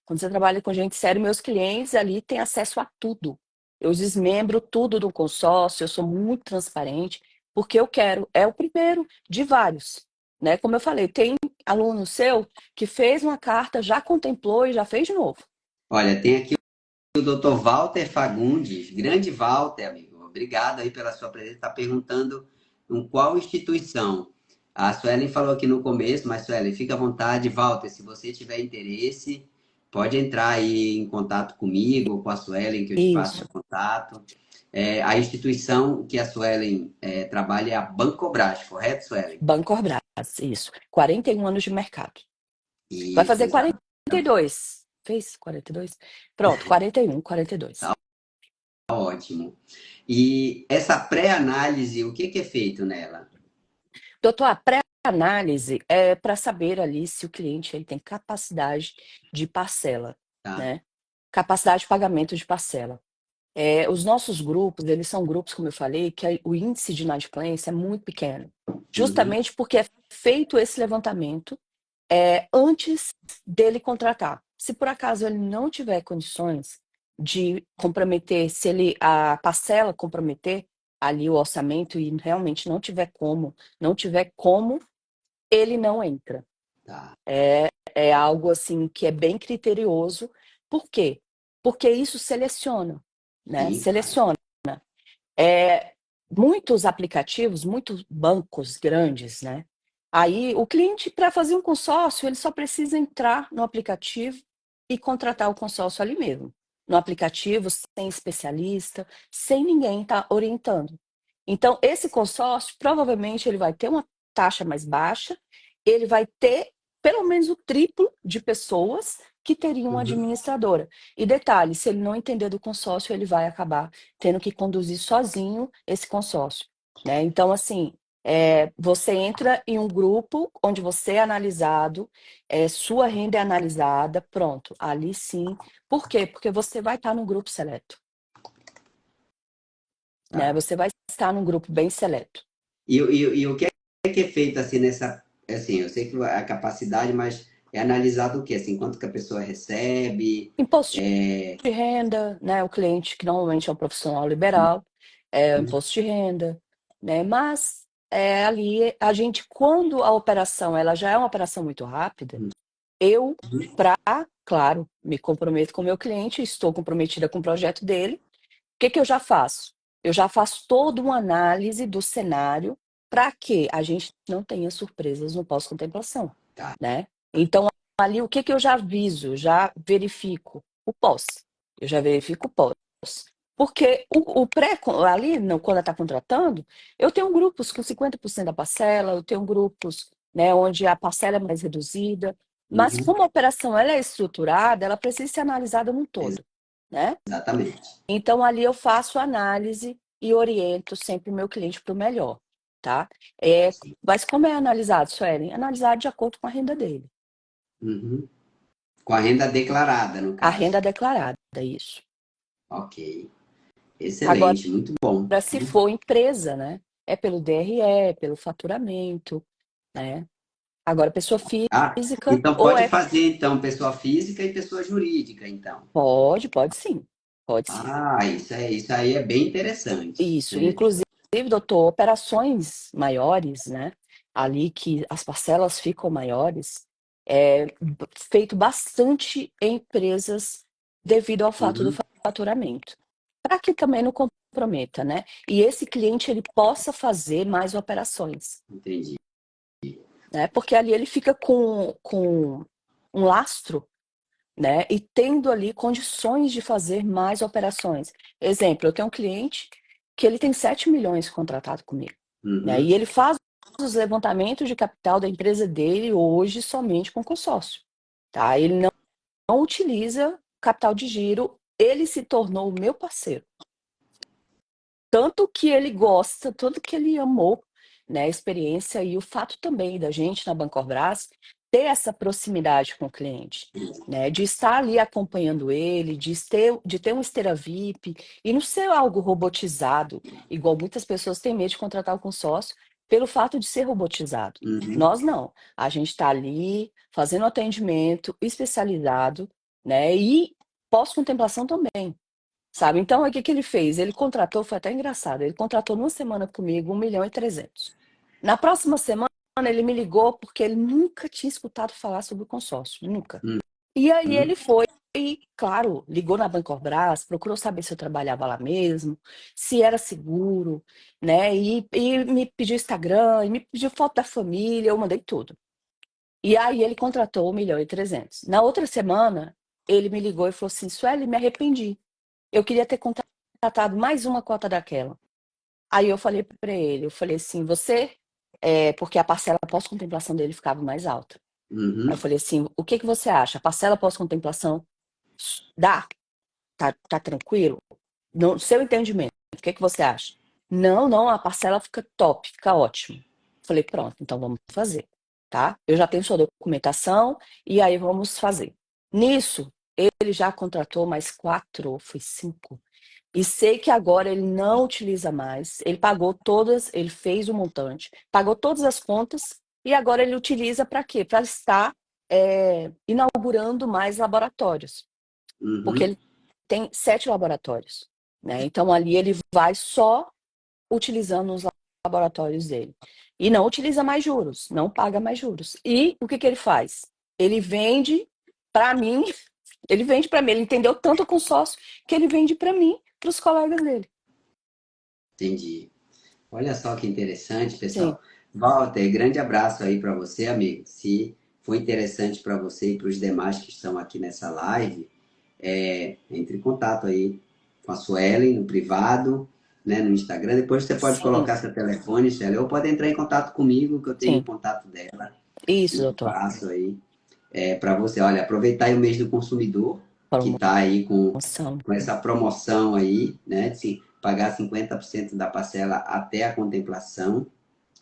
quando você trabalha com gente sério, meus clientes ali têm acesso a tudo. Eu desmembro tudo do consórcio, eu sou muito transparente, porque eu quero, é o primeiro de vários, né? Como eu falei, tem aluno seu que fez uma carta, já contemplou e já fez de novo. Olha, tem aqui o Dr. Walter Fagundes, grande Walter, amigo. Obrigado aí pela sua presença. Está perguntando em qual instituição. A Suelen falou aqui no começo, mas Suelen, fica à vontade. Walter, se você tiver interesse, pode entrar aí em contato comigo ou com a Suelen, que eu te passo Isso, o contato. A instituição que a Suelen trabalha é a Bancobras, correto, Suelen? Bancorbras, isso. 41 anos de mercado. Vai Isso, fazer quarenta exato. e dois. Fez 42? Pronto, 41, 42. Tá ótimo. E essa pré-análise, o que que é feito nela? Doutor, a pré-análise é para saber ali se o cliente ele tem capacidade de parcela, Tá? né? Capacidade de pagamento de parcela. Os nossos grupos, eles são grupos, como eu falei, que o índice de inadimplência é muito pequeno. Uhum. Justamente porque é feito esse levantamento antes dele contratar. Se por acaso ele não tiver condições de comprometer, se ele a parcela comprometer, ali o orçamento e realmente não tiver como, ele não entra. Tá. É algo assim que é bem criterioso. Por quê? Porque isso seleciona, né? Sim, claro. Seleciona. Muitos aplicativos, muitos bancos grandes, né? Aí o cliente, para fazer um consórcio, ele só precisa entrar no aplicativo e contratar o consórcio ali mesmo. No aplicativo, sem especialista, sem ninguém estar orientando. Então, esse consórcio, provavelmente, ele vai ter uma taxa mais baixa, ele vai ter pelo menos o triplo de pessoas que teriam uma Uhum. administradora. E detalhe, se ele não entender do consórcio, ele vai acabar tendo que conduzir sozinho esse consórcio, né? Então, assim, você entra em um grupo onde você é analisado, sua renda é analisada, pronto, ali sim. Por quê? Porque você vai estar num grupo seleto, né? Tá. Você vai estar num grupo bem seleto. E o que é feito assim nessa. Assim, eu sei que a capacidade, mas é analisado o quê? Assim, quanto que a pessoa recebe? Imposto É, de renda, né? O cliente, que normalmente é um profissional liberal, é o imposto de renda, né? Mas ali a gente, quando a operação ela já é uma operação muito rápida, eu, claro, me comprometo com o meu cliente, estou comprometida com o projeto dele. O que que eu já faço? Eu já faço toda uma análise do cenário para que a gente não tenha surpresas no pós-contemplação, tá. né? Então, ali, o que que eu já aviso? Já verifico o pós. Eu já verifico o pós. Porque o pré, ali, quando ela está contratando, eu tenho grupos com 50% da parcela, eu tenho grupos, né, onde a parcela é mais reduzida, mas Uhum. como a operação ela é estruturada, ela precisa ser analisada num todo, né? Exatamente. Então, ali eu faço análise e oriento sempre o meu cliente para o melhor, tá? Sim. Mas como é analisado, Suelen? Analisado de acordo com a renda dele. Uhum. Com a renda declarada, no A renda caso. declarada, isso. Ok. Agora, Excelente, muito bom. se for empresa, né? É pelo DRE, pelo faturamento, né? Agora, pessoa Ah, física, então ou pode é. fazer então pessoa física e pessoa jurídica, então. Pode sim. Pode sim. Ah, isso aí é bem interessante, Isso. né? Inclusive, doutor, operações maiores, né? Ali que as parcelas ficam maiores, feito bastante em empresas devido ao fato do Uhum. faturamento. Para que também não comprometa, né? E esse cliente ele possa fazer mais operações, Entendi. né? Porque ali ele fica com um lastro, né? E tendo ali condições de fazer mais operações. Exemplo, eu tenho um cliente que ele tem 7 milhões contratado comigo, né? Uhum. E ele faz os levantamentos de capital da empresa dele hoje somente com consórcio, tá? Ele não utiliza capital de giro, ele se tornou o meu parceiro. Tanto que ele gosta, tanto que ele amou, né, a experiência e o fato também da gente na Bancorbras ter essa proximidade com o cliente, né, de estar ali acompanhando ele, de ter uma esteira VIP e não ser algo robotizado, igual muitas pessoas têm medo de contratar o consórcio pelo fato de ser robotizado. Uhum. Nós não. A gente está ali fazendo atendimento especializado, né, e pós-contemplação também. Sabe? Então, o que que ele fez? Ele contratou, foi até engraçado, ele contratou numa semana comigo 1.300.000. Na próxima semana, ele me ligou porque ele nunca tinha escutado falar sobre o consórcio, nunca. E aí Uhum. ele foi, e, claro, ligou na Bancorbras, procurou saber se eu trabalhava lá mesmo, se era seguro, né? E me pediu Instagram, e me pediu foto da família, eu mandei tudo. E aí ele contratou 1.300.000. Na outra semana, ele me ligou e falou assim, Sueli, me arrependi. Eu queria ter contratado mais uma cota daquela. Aí eu falei para ele, eu falei assim, porque a parcela pós-contemplação dele ficava mais alta. Aí eu Uhum. falei assim, o que que você acha? A parcela pós-contemplação dá? Tá tranquilo? No seu entendimento, o que que você acha? Não, não, a parcela fica top, fica ótimo. Falei, pronto, então vamos fazer, tá? Eu já tenho sua documentação e aí vamos fazer. Nisso, ele já contratou mais 4, ou foi 5. E sei que agora ele não utiliza mais. Ele pagou todas, ele fez o montante, pagou todas as contas e agora ele utiliza para quê? Para estar inaugurando mais laboratórios, porque Uhum. ele tem 7 laboratórios, né? Então ali ele vai só utilizando os laboratórios dele. E não utiliza mais juros, não paga mais juros. E o que que ele faz? Ele vende para mim, ele entendeu tanto com o sócio que ele vende para mim, para os colegas dele. Entendi. Olha só que interessante, Sim, pessoal. Walter, grande abraço aí para você, amigo. Se foi interessante para você e para os demais que estão aqui nessa live, entre em contato aí com a Suelen no privado, né, no Instagram. Depois você pode sim, colocar seu telefone, Suelen, ou pode entrar em contato comigo, que eu tenho o sim. contato dela Isso, e doutor. passo aí para você. Olha, aproveitar aí o mês do consumidor, que está aí Promoção. com essa promoção aí, né, de pagar 50% da parcela até a contemplação.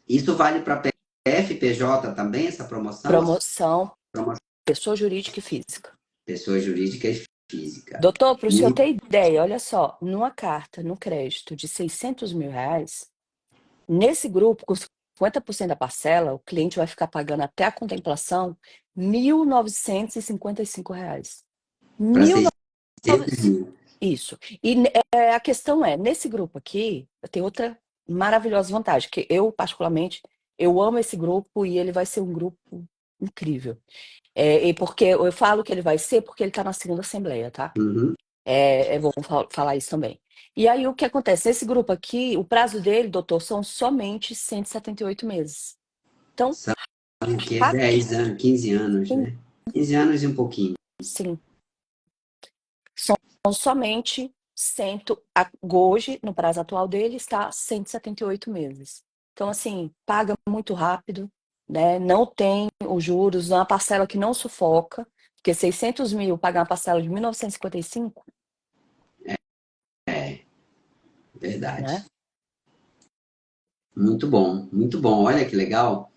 Isso vale para PF, PJ também, essa promoção? Promoção, Promoção pessoa jurídica e física. pessoas jurídicas física. Doutor, para o senhor Muito. ter ideia, olha só, numa carta, no crédito de R$ 600.000, nesse grupo, com 50% da parcela, o cliente vai ficar pagando até a contemplação R$ 1.955. Para Mil 600 mil. Isso. E a questão é, nesse grupo aqui, tem outra maravilhosa vantagem, que eu, particularmente, eu amo esse grupo e ele vai ser um grupo incrível. E porque eu falo que ele vai ser porque ele está na segunda assembleia, tá? Uhum. É bom falar isso também. E aí, o que acontece? Nesse grupo aqui, o prazo dele, doutor, são somente 178 meses. Então, São o quê? rápido, 10 anos, 15 anos, né? 15 anos e um pouquinho. sim. São somente hoje, no prazo atual dele, está 178 meses. Então, assim, paga muito rápido, né? Não tem os juros, é uma parcela que não sufoca, porque 600 mil pagar uma parcela de 1.955, É, verdade. né? Muito bom, muito bom. Olha que legal.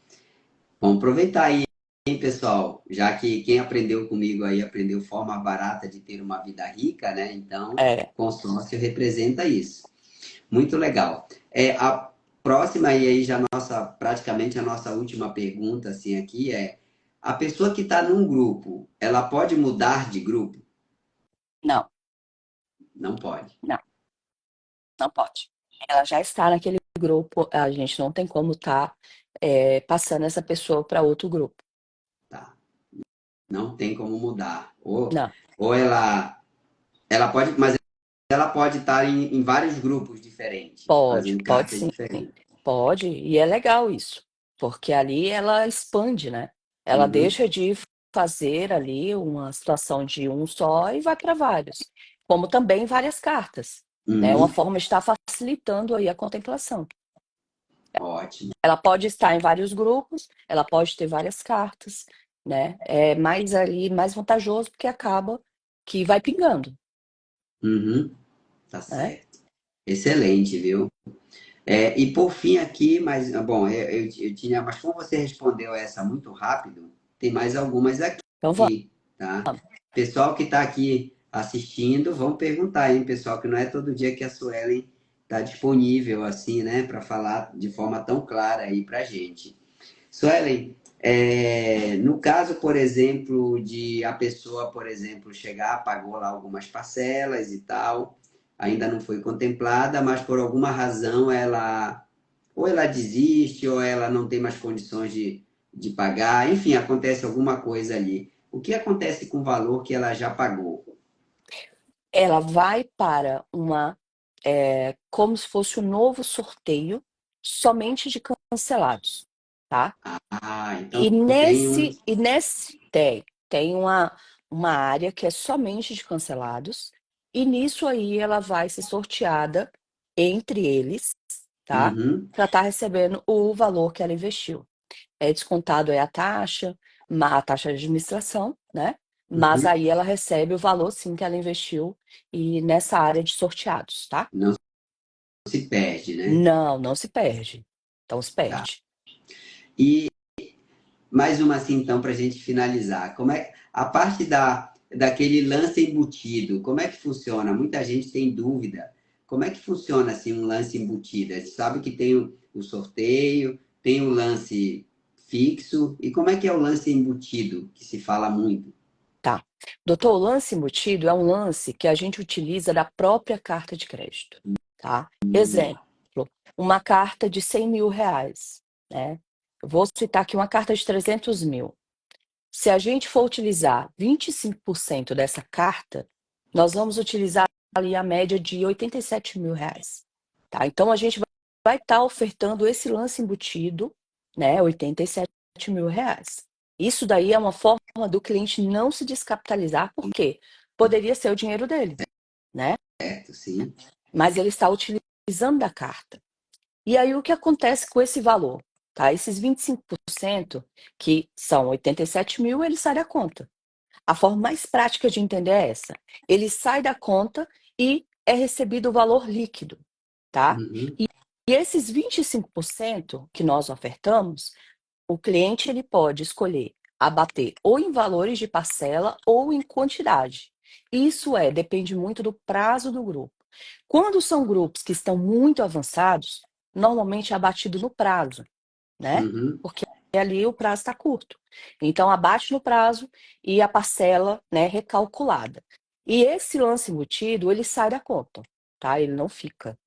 Vamos aproveitar aí, hein, pessoal? Já que quem aprendeu comigo aí aprendeu forma barata de ter uma vida rica, né? Então, É, consórcio representa isso. Muito legal. A próxima, e aí já praticamente a nossa última pergunta, assim, aqui a pessoa que está num grupo, ela pode mudar de grupo? não, Não pode. não, não pode. Ela já está naquele grupo, a gente não tem como estar passando essa pessoa para outro grupo. Tá. Não tem como mudar. Ou, Não, ou ela pode, mas ela pode estar em vários grupos diferentes, fazendo pode cartas sim. diferentes. Pode, e é legal isso, porque ali ela expande, né? Ela Uhum, deixa de fazer ali uma situação de um só e vai para vários, como também várias cartas, né? Uma uhum, forma de estar facilitando aí a contemplação. ótimo. Ela pode estar em vários grupos, ela pode ter várias cartas, né? É mais vantajoso porque acaba que vai pingando, Uhum, tá né? certo. Excelente, viu? E por fim aqui, mas bom, eu tinha, mas como você respondeu essa muito rápido, tem mais algumas Então vamos. aqui, tá? Pessoal que está aqui assistindo, vão perguntar, hein, pessoal, que não é todo dia que a Suelen está disponível assim, né, para falar de forma tão clara aí para gente. Suelen, no caso, por exemplo, de a pessoa, por exemplo, chegar, pagou lá algumas parcelas e tal, ainda não foi contemplada, mas por alguma razão ou ela desiste, ou ela não tem mais condições de pagar, enfim, acontece alguma coisa ali. O que acontece com o valor que ela já pagou? Ela vai para como se fosse um novo sorteio somente de cancelados, tá? Ah, então E tem um. nesse tem uma área que é somente de cancelados, e nisso aí ela vai ser sorteada entre eles, tá? Uhum, Para estar recebendo o valor que ela investiu. É descontado a taxa, a taxa de administração, né? Mas uhum. aí ela recebe o valor sim que ela investiu e nessa área de sorteados, tá? Não se perde, né? Não, não se perde. Então se Tá. perde. E mais uma assim, então, para a gente finalizar. Como é a parte daquele lance embutido? Como é que funciona? Muita gente tem dúvida. Como é que funciona assim um lance embutido? A gente sabe que tem o sorteio, tem o lance fixo. E como é que é o lance embutido, que se fala muito? Tá. Doutor, o lance embutido é um lance que a gente utiliza da própria carta de crédito, tá? Exemplo, exemplo, uma carta de 100 mil reais, né? Eu vou citar aqui uma carta de 300 mil. Se a gente for utilizar 25% dessa carta, nós vamos utilizar ali a média de 87 mil reais. Tá? Então, a gente vai estar ofertando esse lance embutido, né, 87 mil reais. Isso daí é uma forma do cliente não se descapitalizar, porque poderia ser o dinheiro dele, né? Certo, sim. Mas ele está utilizando da carta. E aí, o que acontece com esse valor? Tá? Esses 25%, que são 87 mil, ele sai da conta. A forma mais prática de entender é essa. Ele sai da conta e é recebido o valor líquido, tá? Uhum. E esses 25% que nós ofertamos, o cliente ele pode escolher abater ou em valores de parcela ou em quantidade. Isso depende muito do prazo do grupo. Quando são grupos que estão muito avançados, normalmente é abatido no prazo, né? Uhum. Porque ali o prazo está curto. Então, abate no prazo e a parcela, né, recalculada. E esse lance embutido, ele sai da conta, tá? Ele não fica.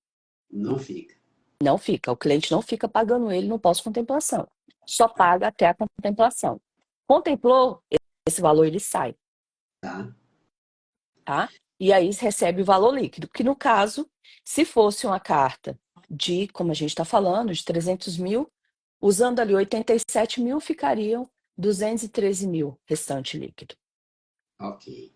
Não fica. Não fica. O cliente não fica pagando ele no pós-contemplação. Só paga até a contemplação. Contemplou, esse valor ele sai, Tá? tá? E aí recebe o valor líquido, que no caso, se fosse uma carta de, como a gente está falando, de 300 mil, usando ali 87 mil, ficariam 213 mil restante líquido. Ok.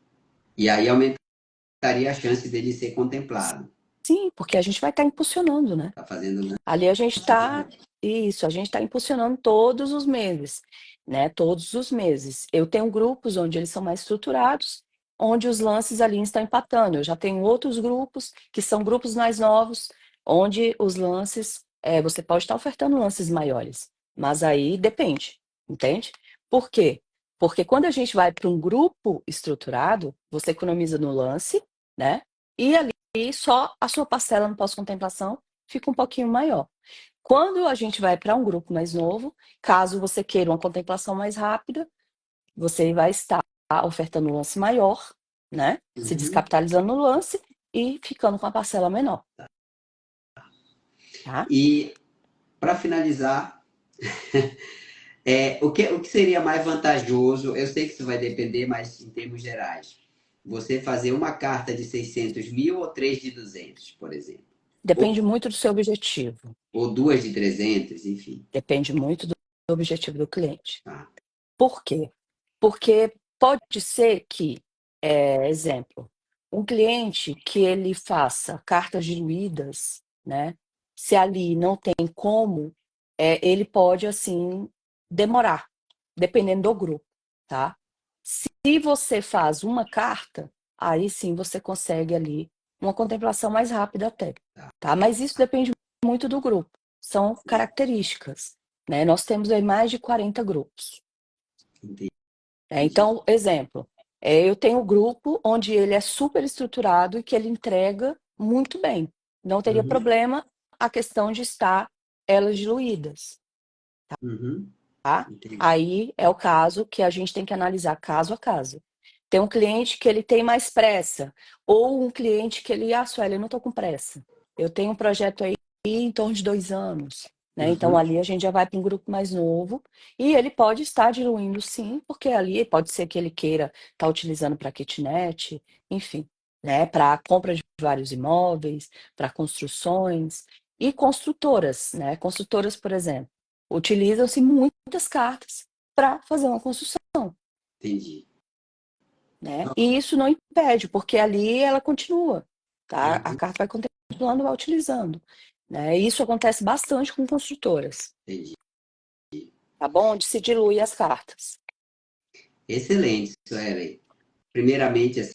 E aí aumentaria a chance dele ser contemplado. Sim, porque a gente vai estar impulsionando, né? Tá fazendo, né? Ali a gente está, isso, a gente está impulsionando todos os meses, né? Todos os meses. Eu tenho grupos onde eles são mais estruturados, onde os lances ali estão empatando. Eu já tenho outros grupos, que são grupos mais novos, onde os lances, você pode estar ofertando lances maiores, mas aí depende, entende? Por quê? Porque quando a gente vai para um grupo estruturado, você economiza no lance, né? E ali só a sua parcela no pós-contemplação fica um pouquinho maior. Quando a gente vai para um grupo mais novo, caso você queira uma contemplação mais rápida, você vai estar ofertando um lance maior, né? Se Uhum. descapitalizando no lance e ficando com a parcela menor, tá? E para finalizar, o que seria mais vantajoso? Eu sei que isso vai depender, mas em termos gerais, você fazer uma carta de 600 mil ou três de 200, por exemplo? Depende Ou, muito do seu objetivo. ou duas de 300, enfim. Depende muito do objetivo do cliente. Tá. Por quê? Porque pode ser que, exemplo, um cliente que ele faça cartas diluídas, né? Se ali não tem como, ele pode, assim, demorar, dependendo do grupo, tá? Se você faz uma carta, aí sim você consegue ali uma contemplação mais rápida até, tá? Mas isso depende muito do grupo. São características, né? Nós temos aí mais de 40 grupos. Entendi. Então, exemplo, eu tenho um grupo onde ele é super estruturado e que ele entrega muito bem. Não teria Uhum. problema a questão de estar elas diluídas, Uhum. tá? Entendi. Aí é o caso que a gente tem que analisar caso a caso. Tem um cliente que ele tem mais pressa, ou um cliente que ele, Sueli, eu não estou com pressa. Eu tenho um projeto aí em torno de 2 anos, né? Então Uhum. ali a gente já vai para um grupo mais novo e ele pode estar diluindo sim, porque ali pode ser que ele queira estar utilizando para kitnet, enfim, né? Para compra de vários imóveis, para construções e construtoras, né? Construtoras, por exemplo, utilizam-se muitas cartas para fazer uma construção, Entendi. né? E isso não impede, porque ali ela continua, tá? A Uhum. carta vai continuando, vai utilizando, né? E isso acontece bastante com construtoras, Entendi. tá bom? Onde se dilui as cartas. Excelente, Suelen. Primeiramente, assim,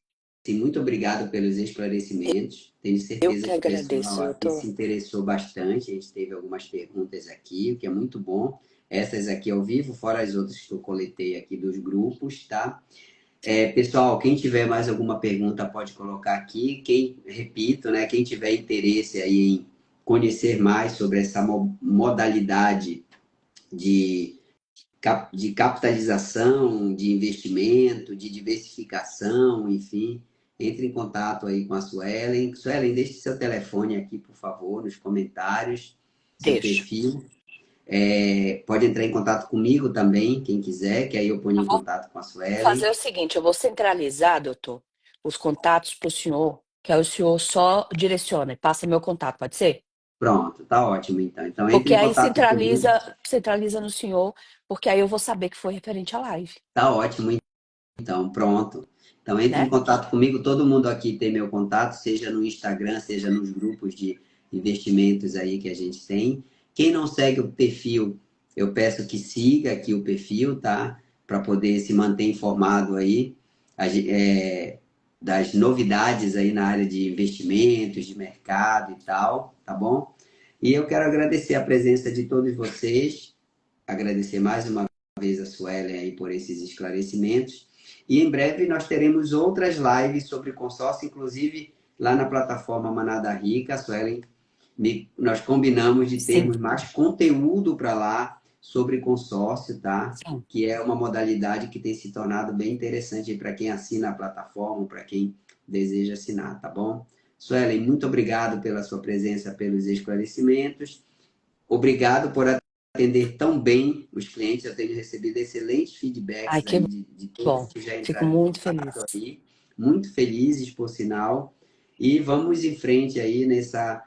muito obrigado pelos esclarecimentos. Tenho Eu certeza que que o pessoal agradeço, aqui doutor. se interessou bastante. A gente teve algumas perguntas aqui, o que é muito bom. Essas aqui ao vivo, fora as outras que eu coletei aqui dos grupos, tá? Pessoal, quem tiver mais alguma pergunta pode colocar aqui. Repito, né? Quem tiver interesse aí em conhecer mais sobre essa modalidade de de capitalização, de investimento, de diversificação, enfim, entre em contato aí com a Suelen. Suelen, deixe seu telefone aqui, por favor, nos comentários, seu Deixo. perfil. Pode entrar em contato comigo também, quem quiser, que aí eu ponho Eu em vou contato com a fazer Suelen. o seguinte, eu vou centralizar, doutor, os contatos para o senhor, que aí o senhor só direciona e passa meu contato, pode ser? Pronto, tá ótimo então. Então entre Porque em aí contato comigo. centraliza no senhor, porque aí eu vou saber que foi referente à live, Tá ótimo então, pronto. Então entre em né? contato comigo, todo mundo aqui tem meu contato, seja no Instagram, seja nos grupos de investimentos aí que a gente tem. Quem não segue o perfil, eu peço que siga aqui o perfil, tá? Para poder se manter informado aí das novidades aí na área de investimentos, de mercado e tal, tá bom? E eu quero agradecer a presença de todos vocês, agradecer mais uma vez a Suelen aí por esses esclarecimentos. E em breve nós teremos outras lives sobre consórcio, inclusive lá na plataforma Manada Rica. Suelen, nós combinamos de Sim, termos mais conteúdo para lá sobre consórcio, tá? sim. Que é uma modalidade que tem se tornado bem interessante para quem assina a plataforma, para quem deseja assinar, tá bom? Suelen, muito obrigado pela sua presença, pelos esclarecimentos. Obrigado por atender tão bem os clientes. Eu tenho recebido excelentes Ai, feedbacks que aí de todos bom. que já Fico entraram em muito contato feliz. aí. Muito felizes, por sinal. E vamos em frente aí nessa,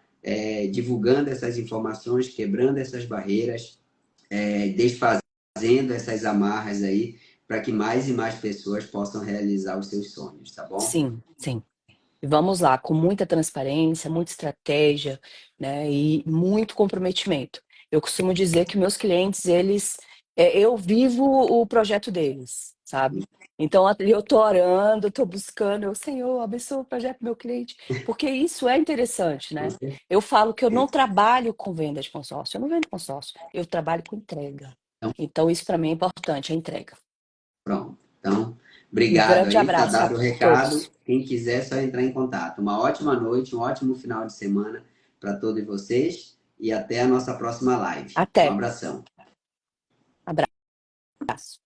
divulgando essas informações, quebrando essas barreiras, desfazendo essas amarras aí, para que mais e mais pessoas possam realizar os seus sonhos, tá bom? Sim, sim. E vamos lá, com muita transparência, muita estratégia, né, e muito comprometimento. Eu costumo dizer que meus clientes, eu vivo o projeto deles, sabe? Então, eu tô orando, tô buscando, Senhor, abençoa o projeto do meu cliente, porque isso é interessante, Com né? certeza. Eu falo que eu não trabalho com venda de consórcio, eu não vendo consórcio, eu trabalho com entrega. Então, Então, isso para mim é importante, a entrega. pronto. Então, Um obrigado grande aí, tá abraço a dado o recado. todos. Quem quiser, é só entrar em contato. Uma ótima noite, um ótimo final de semana para todos vocês e até a nossa próxima live. Um Até. abração. Abraço.